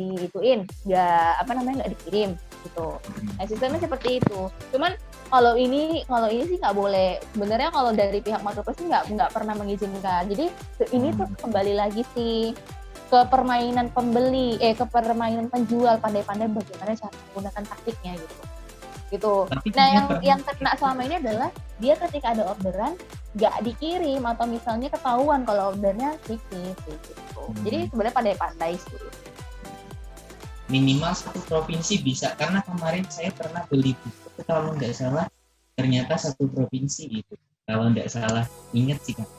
dikirim gitu. Nah sistemnya seperti itu. Cuman kalau ini sih nggak boleh. Sebenarnya kalau dari pihak marketplace sih nggak pernah mengizinkan. Jadi ini tuh kembali lagi sih ke permainan permainan penjual, pandai-pandai bagaimana cara menggunakan taktiknya gitu. Nah yang kena selama ini adalah dia ketika ada orderan nggak dikirim atau misalnya ketahuan kalau ordernya fiktif gitu. Jadi sebenarnya pandai-pandai sih. Minimal satu provinsi bisa, karena kemarin saya pernah beli buku kalau nggak salah ternyata satu provinsi gitu. Kalau nggak salah ingat sih kan.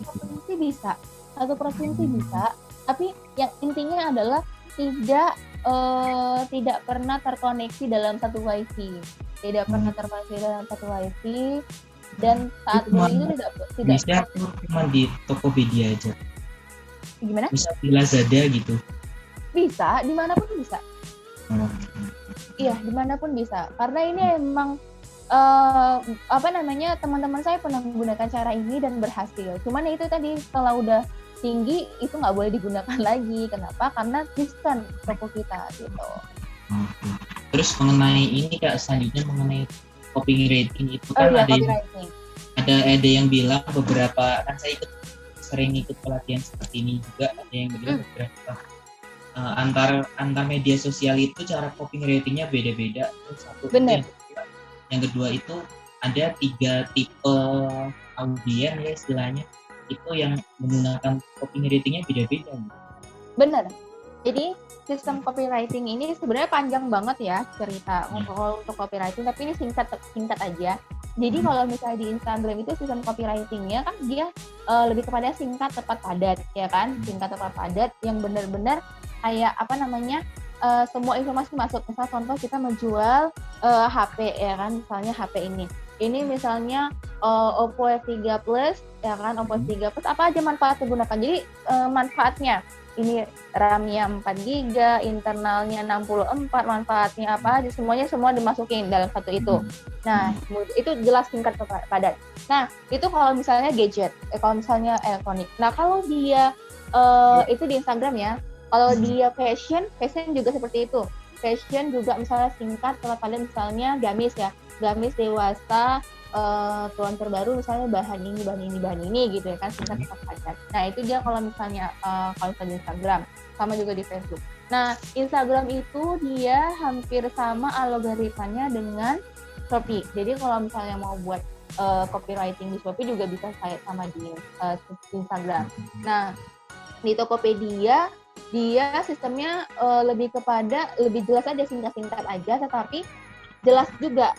Satu provinsi bisa. Tapi yang intinya adalah tidak pernah terkoneksi dalam satu wifi. Dan saat beli itu tidak bisa cuma di Tokopedia aja. Gimana? Bisa di Lazada gitu. Bisa, dimanapun bisa. Iya, dimanapun bisa. Karena ini emang teman-teman saya pernah menggunakan cara ini dan berhasil. Cuman itu tadi setelah udah tinggi itu nggak boleh digunakan lagi. Kenapa? Karena diskon toko kita gitu. Terus mengenai ini Kak, selanjutnya mengenai copywriting itu kan ada yang bilang beberapa, kan saya ikut sering ikut pelatihan seperti ini juga, ada yang bilang beberapa antar media sosial itu cara copywriting-nya beda-beda. Itu satu. Benar. Yang kedua itu ada 3 tipe audien ya istilahnya, itu yang menggunakan copywriting-nya beda-beda. Bener. Jadi sistem copywriting ini sebenarnya panjang banget ya cerita kalau untuk copywriting, tapi ini singkat aja. Jadi kalau misalnya di Instagram itu sistem copywriting-nya kan dia lebih kepada singkat tepat padat, ya kan? Singkat tepat padat yang benar-benar kayak apa namanya, semua informasi masuk. Misal contoh kita menjual HP, ya kan? Misalnya HP ini misalnya Oppo F3 Plus, ya kan? Oppo F3 Plus apa aja manfaat digunakan. Jadi manfaatnya ini RAM-nya 4 GB, internalnya 64, manfaatnya apa aja, semua dimasukin dalam satu itu. Nah, itu jelas singkat padat. Nah, itu kalau misalnya gadget, kalau misalnya elektronik. Nah, kalau dia itu di Instagram ya. Kalau dia fashion juga seperti itu. Fashion juga misalnya singkat padat, misalnya gamis ya. Gamis dewasa, tuan terbaru misalnya bahan ini gitu ya kan, singkat tepat padat. Nah itu dia kalau misalnya di Instagram, sama juga di Facebook. Nah Instagram itu dia hampir sama algoritmanya dengan Shopee. Jadi kalau misalnya mau buat copywriting di Shopee juga bisa sama di Instagram. Nah di Tokopedia dia sistemnya lebih jelas aja, singkat aja, tetapi jelas juga.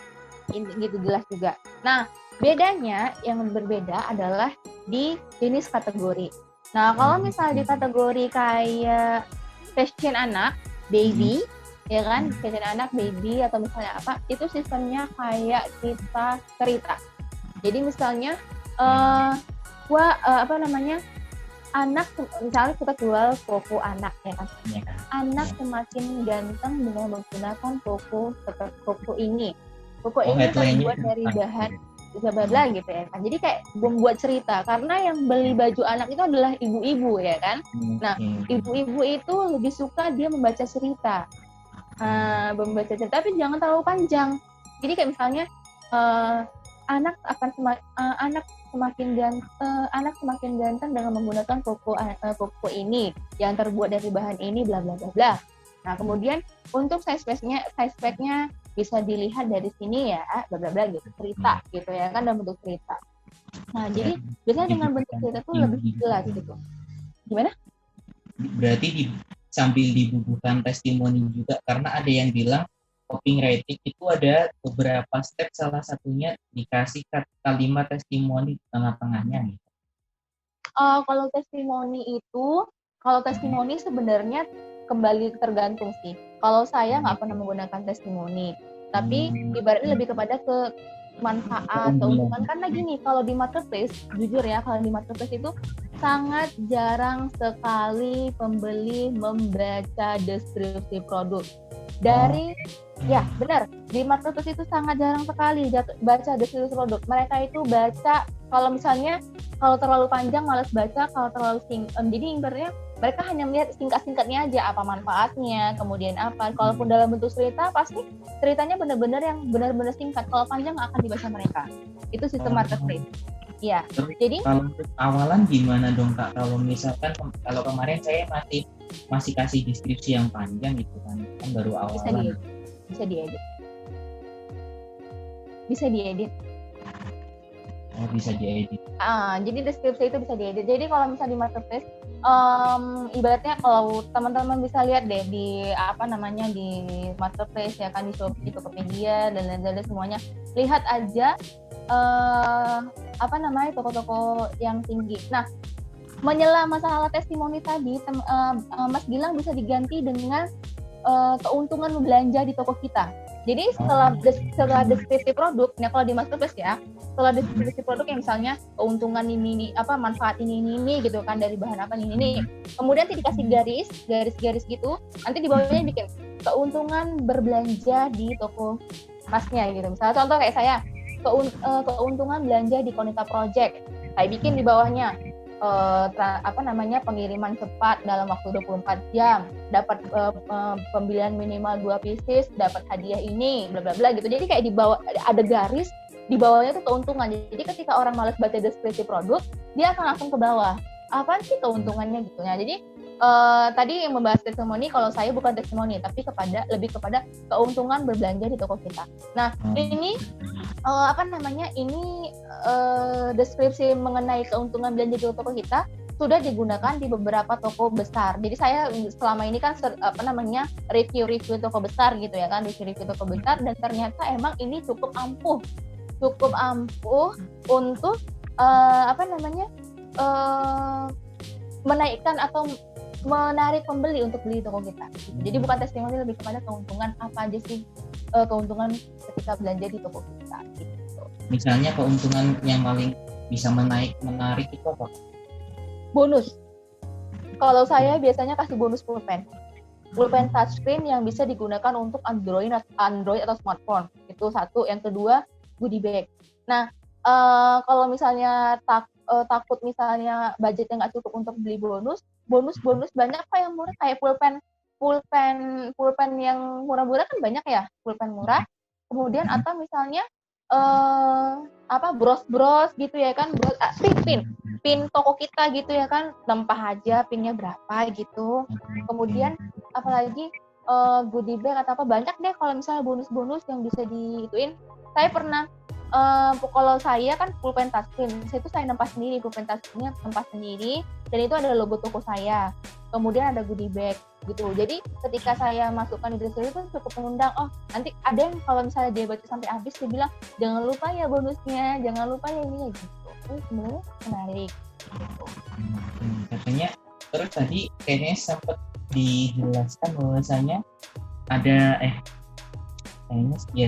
Jelas juga. Nah, bedanya yang berbeda adalah di jenis kategori. Nah, kalau misalnya di kategori kayak fashion anak, baby, ya kan, fashion anak, baby atau misalnya apa, itu sistemnya kayak kita cerita. Jadi misalnya, anak, misalnya kita jual koko anak, ya kan. Anak semakin ganteng dengan menggunakan koko ini. Koko ini terbuat dari bahan bla gitu ya kan. Jadi kayak membuat cerita, karena yang beli baju anak itu adalah ibu-ibu ya kan. Nah, ibu-ibu itu lebih suka dia membaca cerita. Tapi jangan terlalu panjang. Jadi kayak misalnya anak semakin ganteng dengan menggunakan koko ini yang terbuat dari bahan ini bla bla bla bla. Nah, kemudian untuk size pack-nya bisa dilihat dari sini ya, bla bla bla gitu, cerita gitu ya kan, dalam bentuk cerita. Nah, jadi biasanya dengan bentuk cerita itu lebih jelas gitu. Gimana? Berarti sambil dibubuhkan testimoni juga, karena ada yang bilang copywriting itu ada beberapa step, salah satunya dikasih kalimat testimoni di tengah-tengahnya gitu. Kalau testimoni sebenarnya kembali tergantung sih. Kalau saya nggak pernah menggunakan testimoni, tapi ibaratnya lebih kepada ke manfaat, keuntungan. Karena gini, kalau di marketplace, jujur ya, kalau di marketplace itu sangat jarang sekali pembeli membaca deskripsi produk. Ya benar, di marketplace itu sangat jarang sekali baca deskripsi produk. Mereka itu baca, kalau misalnya kalau terlalu panjang malas baca, kalau terlalu jadi ibaratnya mereka hanya melihat singkat-singkatnya aja, apa manfaatnya, kemudian apa. Kalaupun dalam bentuk cerita, pasti ceritanya benar-benar yang benar-benar singkat. Kalau panjang nggak akan dibaca mereka. Itu sistem marketplace. Iya. Jadi kalau awalan gimana dong Kak? Kalau misalkan kalau kemarin saya masih kasih deskripsi yang panjang gitu kan baru awalan. Bisa diedit. Oh, bisa diedit. Jadi deskripsi itu bisa diedit. Jadi kalau misalnya di marketplace, ibaratnya kalau teman-teman bisa lihat deh di di marketplace ya kan, di Shopee, Tokopedia dan lain-lain semuanya, lihat aja toko-toko yang tinggi. Nah, menyela masalah testimoni tadi, Mas Gilang bisa diganti dengan keuntungan belanja di toko kita. Jadi setelah deskripsi produk, nah kalau di marketplace ya, setelah deskripsi produk yang misalnya keuntungan ini manfaat ini gitu kan, dari bahan apa ini. Kemudian nanti dikasih garis gitu, nanti di bawahnya bikin keuntungan berbelanja di toko masnya gitu. Misalnya contoh kayak saya, keuntungan belanja di Konita Project. Saya bikin di bawahnya pengiriman cepat dalam waktu 24 jam, dapat pembelian minimal 2 pieces, dapat hadiah ini, bla bla bla gitu. Jadi kayak di bawah ada garis, di bawahnya itu keuntungan. Jadi ketika orang malas baca deskripsi produk, dia akan langsung ke bawah. apa sih keuntungannya gitu. Nah, jadi tadi yang membahas testimoni, kalau saya bukan testimoni tapi lebih kepada keuntungan berbelanja di toko kita. Nah, ini ini deskripsi mengenai keuntungan belanja di toko kita sudah digunakan di beberapa toko besar. Jadi saya selama ini kan review toko besar gitu ya kan, review toko besar, dan ternyata emang ini cukup ampuh untuk menaikkan atau menarik pembeli untuk beli toko kita. Jadi bukan testimoni, lebih kepada keuntungan apa aja sih keuntungan ketika belanja di toko kita. Gitu. Misalnya keuntungan yang paling bisa menarik itu apa? Bonus. Kalau saya biasanya kasih bonus pulpen touchscreen yang bisa digunakan untuk Android atau smartphone. Itu satu. Yang kedua, goodie bag. Nah, kalau misalnya takut misalnya budgetnya nggak cukup untuk beli bonus banyak kok yang murah, kayak pulpen yang murah-murah kan banyak ya, pulpen murah. Kemudian atau misalnya bros gitu ya kan, pin toko kita gitu ya kan, nempah aja pinnya berapa gitu. Kemudian apalagi goodie bag atau apa, banyak deh kalau misalnya bonus-bonus yang bisa diituin. Saya pernah kalau saya kan pulpen touchscreen, saya nempah sendiri, pulpen touchscreen-nya nempah sendiri, dan itu ada logo toko saya. Kemudian ada goodie bag gitu. Jadi ketika saya masukkan di deskripsi itu cukup mengundang. Oh, nanti ada yang kalau misalnya dia baca sampai habis dia bilang jangan lupa ya bonusnya, jangan lupa ya ininya gitu. Sebenarnya menarik. Katanya terus tadi kayaknya sempat dijelaskan bahwasanya ada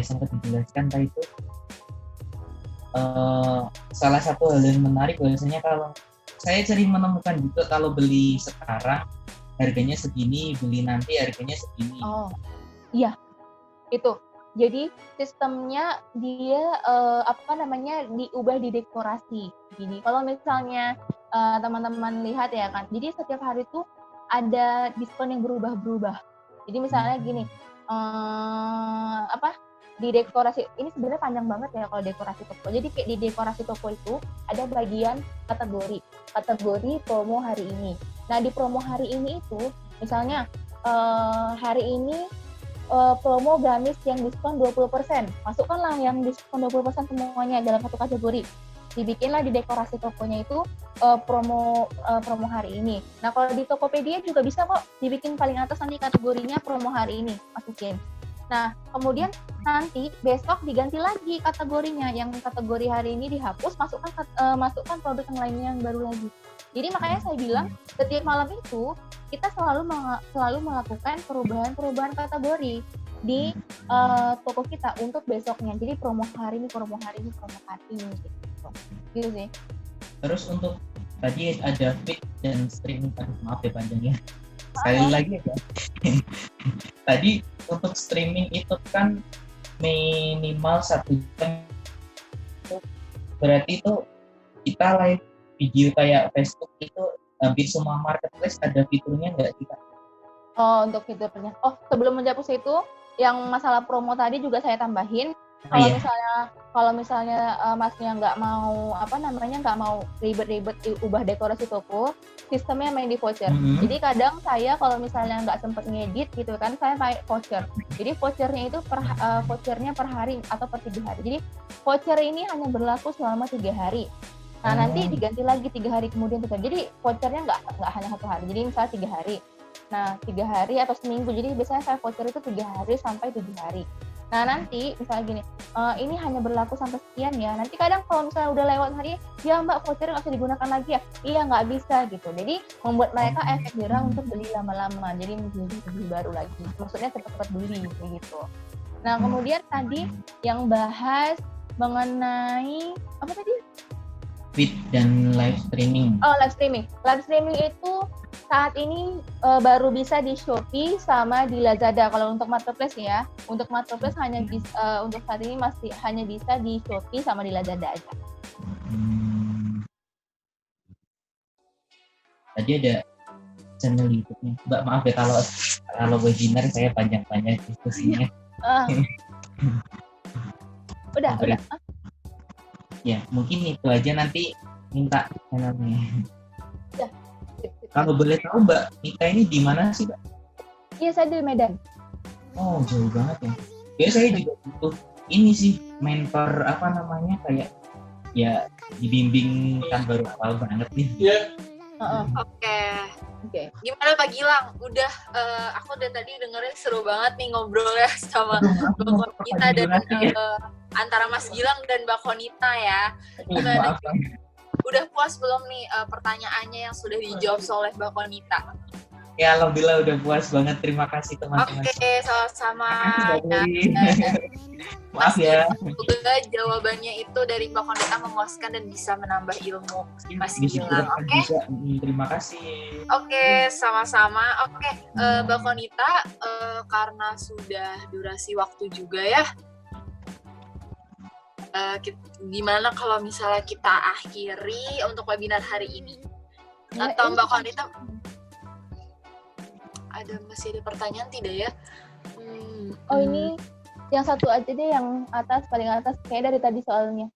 sempat dijelaskan tadi itu salah satu hal yang menarik bahwasanya kalau saya sering menemukan juga kalau beli sekarang harganya segini, beli nanti harganya segini. Oh, iya, itu. Jadi sistemnya dia diubah di dekorasi. Jadi kalau misalnya teman-teman lihat ya kan, jadi setiap hari itu ada diskon yang berubah-berubah. Jadi misalnya gini, di dekorasi ini sebenarnya panjang banget ya kalau dekorasi toko. Jadi kayak di dekorasi toko itu ada bagian kategori promo hari ini. Nah, di promo hari ini itu misalnya hari ini promo gamis yang diskon 20%. Masukkanlah yang diskon 20% semuanya dalam satu kategori. Dibikinlah di dekorasi tokonya itu promo hari ini. Nah, kalau di Tokopedia juga bisa kok dibikin paling atas nanti kategorinya promo hari ini, masukin. Nah, kemudian nanti besok diganti lagi kategorinya, yang kategori hari ini dihapus, masukkan produk yang lainnya yang baru lagi. Jadi makanya saya bilang setiap malam itu kita selalu melakukan perubahan kategori di toko kita untuk besoknya. Jadi promo hari ini gitu sih. Terus untuk tadi ada feed dan streaming, maaf ya panjangnya. Sekali lagi ya. Tadi untuk streaming itu kan minimal 1 jam. Berarti itu kita live video kayak Facebook itu hampir semua marketplace ada fiturnya nggak kita? Oh, untuk fiturnya. Oh, sebelum menjawab itu, yang masalah promo tadi juga saya tambahin. Kalau misalnya masnya nggak mau ribet-ribet ubah dekorasi toko, sistemnya main di voucher. Jadi kadang saya kalau misalnya nggak sempet ngedit gitu kan, saya pakai voucher. Jadi vouchernya itu vouchernya per hari atau per 3 hari. Jadi voucher ini hanya berlaku selama 3 hari. Nah, nanti diganti lagi 3 hari kemudian. Jadi vouchernya nggak hanya 1 hari. Jadi misalnya 3 hari. Nah, 3 hari atau seminggu. Jadi biasanya saya voucher itu 3 hari sampai 7 hari. Nah, nanti misalnya gini, ini hanya berlaku sampai sekian ya. Nanti kadang kalau misalnya udah lewat hari, ya Mbak, voucher nggak bisa digunakan lagi ya? Iya, nggak bisa gitu. Jadi membuat mereka efek jerah untuk beli lama-lama. Jadi beli baru lagi. Maksudnya cepat-cepat beli gitu. Nah, kemudian tadi yang bahas mengenai apa tadi? Feed dan live streaming. Oh, live streaming. Live streaming itu saat ini baru bisa di Shopee sama di Lazada. Kalau untuk marketplace ya, untuk marketplace untuk saat ini masih hanya bisa di Shopee sama di Lazada aja. Tadi ada channel YouTube-nya. Mbak, maaf ya kalau webinar saya panjang-panjang diskusinya. Udah. Ya, mungkin itu aja, nanti minta channelnya. Ya, Kalau boleh tahu Mbak Nita ini di mana sih, Mbak? Iya, saya di Medan. Oh, jauh banget ya. Biasanya saya juga butuh ini sih, mentor apa namanya, kayak ya dibimbing kan baru awal banget nih. Oke. Gimana Pak Gilang? Udah, aku udah tadi dengerin seru banget nih ngobrolnya sama Mbak Konita dan antara Mas Gilang dan Mbak Konita ya. Gimana? Udah puas belum nih pertanyaannya yang sudah dijawab oleh Mbak Konita? Ya, alhamdulillah udah puas banget. Terima kasih teman-teman. Oke, sama-sama. Maaf ya. Semoga jawabannya itu dari Mbak Konita memuaskan dan bisa menambah ilmu Mas Gilang. Oke. Terima kasih. Oke, sama-sama. Oke, Mbak Konita, karena sudah durasi waktu juga ya. Gimana kalau misalnya kita akhiri untuk webinar hari ini? Atau Mbak Konita masih ada pertanyaan tidak ya? Ini yang satu aja deh, yang atas, paling atas, kayak dari tadi soalnya.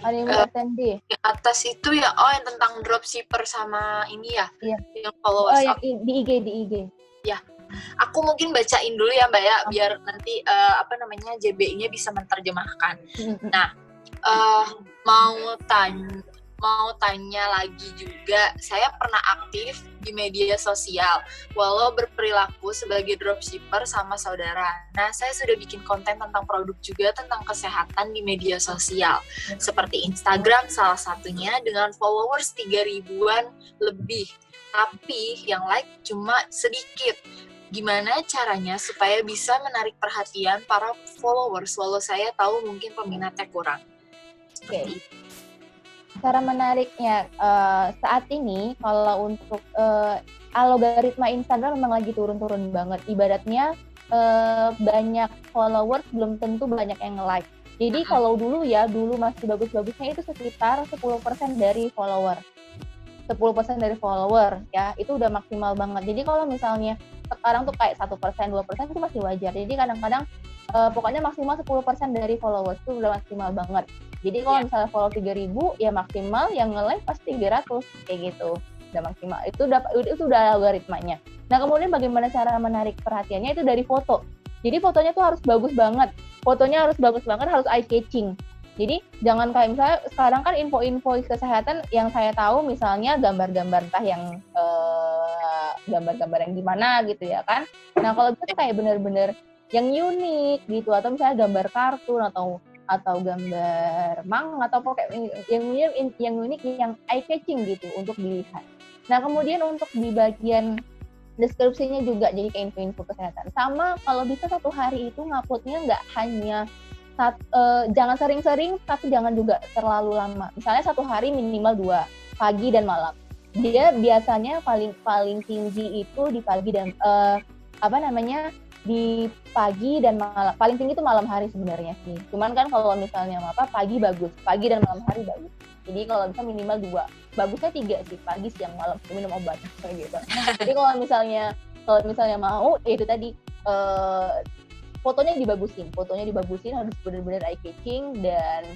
Ada yang attendee. Yang atas itu ya, yang tentang dropshipper sama ini ya? Iya. Yang followers. Di IG. Ya, aku mungkin bacain dulu ya Mbak ya, biar nanti JB-nya bisa menerjemahkan. Nah, mau tanya lagi juga, saya pernah aktif di media sosial, walau berperilaku sebagai dropshipper sama saudara. Nah, saya sudah bikin konten tentang produk juga tentang kesehatan di media sosial, seperti Instagram salah satunya dengan followers 3.000-an lebih, tapi yang like cuma sedikit. Gimana caranya supaya bisa menarik perhatian para followers, walau saya tahu mungkin peminatnya kurang. Oke. Cara menariknya saat ini kalau untuk algoritma Instagram memang lagi turun-turun banget. Ibaratnya banyak followers belum tentu banyak yang like. Jadi kalau dulu masih bagus-bagusnya itu sekitar 10% dari follower. 10% dari follower ya, itu udah maksimal banget. Jadi kalau misalnya sekarang tuh kayak 1%, 2% itu masih wajar. Jadi kadang-kadang pokoknya maksimal 10% dari followers itu udah maksimal banget. Jadi kalau misalnya follow 3.000 ya maksimal, yang nge-like pasti 300 kayak gitu. Udah maksimal. Itu udah algoritmanya. Nah, kemudian bagaimana cara menarik perhatiannya itu dari foto. Jadi fotonya tuh harus bagus banget. Fotonya harus bagus banget, harus eye catching. Jadi jangan kayak misalnya sekarang kan info-info kesehatan yang saya tahu misalnya gambar-gambar entah yang gambar-gambar yang gimana gitu ya kan. Nah, kalau itu kayak bener-bener yang unik gitu, atau misalnya gambar kartun atau gambar manga atau pokoknya yang unik, yang eye catching gitu untuk dilihat. Nah, kemudian untuk di bagian deskripsinya juga jadi kayak info-info kesehatan. Sama kalau bisa satu hari itu nguploadnya nggak hanya jangan sering-sering, tapi jangan juga terlalu lama. Misalnya satu hari minimal 2, pagi dan malam. Dia biasanya paling tinggi itu di pagi dan di pagi dan malam. Paling tinggi itu malam hari sebenarnya sih. Cuman kan kalau misalnya pagi bagus, pagi dan malam hari bagus. Jadi kalau bisa minimal 2, bagusnya 3 sih, pagi, siang, malam, minum obat kayak gitu. Jadi kalau misalnya mau, ya itu tadi fotonya dibagusin harus benar-benar eye catching dan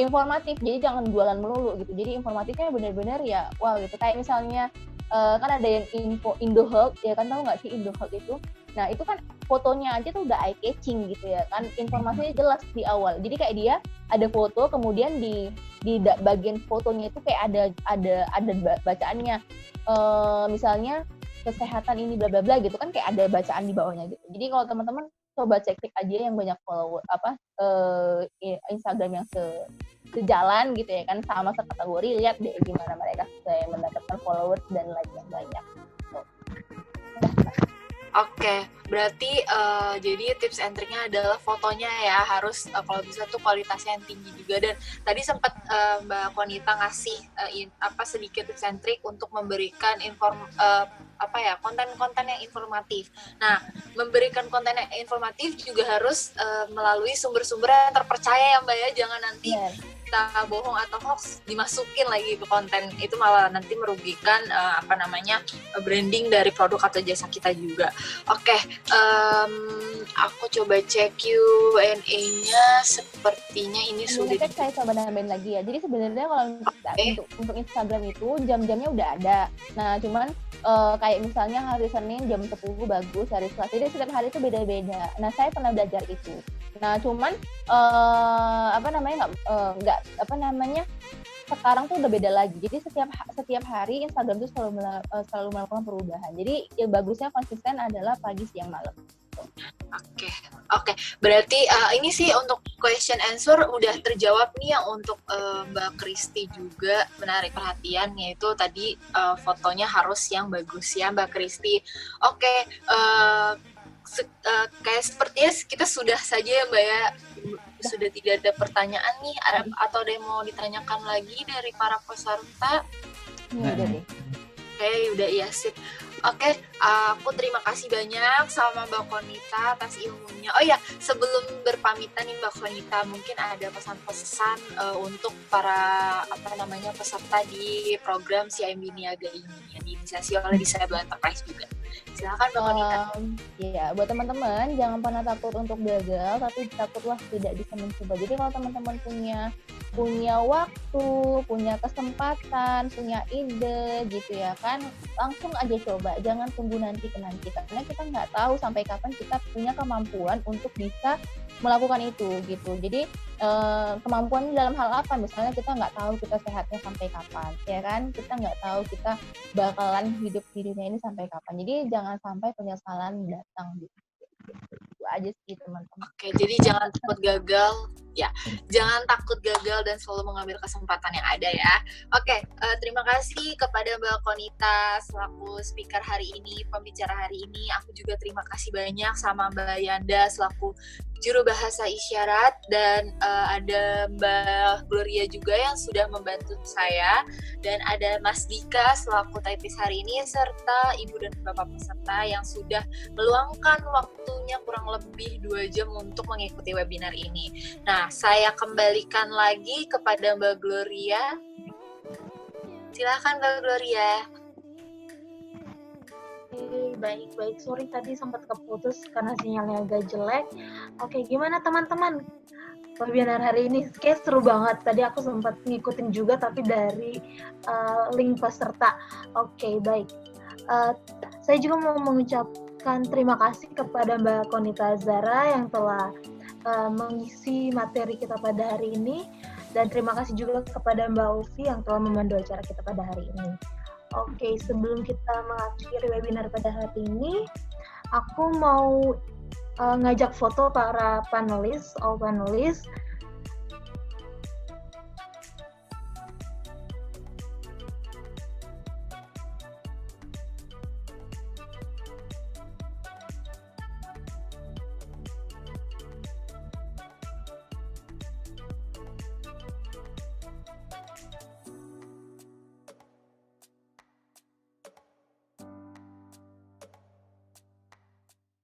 informatif. Jadi jangan jualan melulu gitu. Jadi informatifnya benar-benar ya wow gitu. Kayak misalnya kan ada yang info Indohealth ya kan, tahu nggak sih Indohealth itu? Nah, itu kan fotonya aja tuh udah eye catching gitu ya kan, informasinya jelas di awal. Jadi kayak dia ada foto, kemudian di bagian fotonya itu kayak ada bacaannya, misalnya kesehatan ini bla bla bla gitu kan, kayak ada bacaan di bawahnya gitu. Jadi kalau teman-teman coba cek aja yang banyak follower Instagram yang sejalan gitu ya kan, sama sekategori, lihat deh gimana mereka mendapatkan followers dan like yang banyak. Oke, berarti jadi tips and triknya adalah fotonya ya harus kalau bisa tuh kualitasnya yang tinggi juga. Dan tadi sempat Mbak Konita ngasih sedikit tips and trik untuk memberikan konten-konten yang informatif. Nah, memberikan konten yang informatif juga harus melalui sumber-sumber yang terpercaya ya Mbak ya. Jangan nanti berita bohong atau hoax dimasukin lagi ke konten, itu malah nanti merugikan branding dari produk atau jasa kita juga. Oke, aku coba cek Q&A-nya, sepertinya ini sudah. Saya coba nambahin lagi ya. Jadi sebenarnya kalau untuk Instagram itu jam-jamnya udah ada. Nah, cuman kayak misalnya hari Senin jam 10 bagus, hari Selasa. Jadi setiap hari itu beda-beda. Nah, saya pernah belajar itu. Nah, cuman sekarang tuh udah beda lagi. Jadi setiap hari Instagram tuh selalu melakukan perubahan. Jadi ya bagusnya konsisten adalah pagi, siang, malam. Oke. Berarti ini sih untuk question answer udah terjawab nih. Yang untuk Mbak Kristi juga menarik perhatian, yaitu tadi fotonya harus yang bagus ya Mbak Kristi. Oke, kayak sepertinya kita sudah saja ya Mbak ya, sudah tidak ada pertanyaan nih, atau ada yang mau ditanyakan lagi dari para peserta? Udah deh. Oke, udah ya, sip. Oke, aku terima kasih banyak sama Mbak Konita atas ilmunya. Oh ya, sebelum berpamitan nih Mbak Konita, mungkin ada pesan-pesan untuk para peserta di program CIMB Niaga ini yang diinisiasi oleh Disable Enterprise juga. Silakan Mbak Konita. Ya, buat teman-teman jangan pernah takut untuk gagal, tapi takutlah tidak bisa mencoba. Jadi kalau teman-teman punya waktu, punya kesempatan, punya ide gitu ya kan, langsung aja coba, jangan tunggu nanti karena kita nggak tahu sampai kapan kita punya kemampuan untuk bisa melakukan itu gitu. Jadi kemampuan dalam hal apa, misalnya kita nggak tahu kita sehatnya sampai kapan ya kan, kita nggak tahu kita bakalan hidup di dunia ini sampai kapan. Jadi jangan sampai penyesalan datang gitu. Itu aja sih teman-teman. Oke, jadi jangan takut gagal ya, jangan takut gagal dan selalu mengambil kesempatan yang ada ya. Oke, terima kasih kepada Mbak Konita selaku speaker hari ini, pembicara hari ini. Aku juga terima kasih banyak sama Mbak Yanda selaku juru bahasa isyarat, dan ada Mbak Gloria juga yang sudah membantu saya, dan ada Mas Dika selaku typist hari ini, serta Ibu dan Bapak peserta yang sudah meluangkan waktunya kurang lebih 2 jam untuk mengikuti webinar ini. Nah, saya kembalikan lagi kepada Mbak Gloria. Silakan Mbak Gloria. Baik. Sorry tadi sempat keputus karena sinyalnya agak jelek. Oke, gimana teman-teman? Webinar hari ini kayak seru banget. Tadi aku sempat ngikutin juga tapi dari link peserta. Oke, baik. Saya juga mau mengucapkan terima kasih kepada Mbak Konita Zara yang telah mengisi materi kita pada hari ini, dan terima kasih juga kepada Mbak Ufi yang telah memandu acara kita pada hari ini. Oke, sebelum kita mengakhiri webinar pada hari ini, aku mau ngajak foto para panelis, all panelis.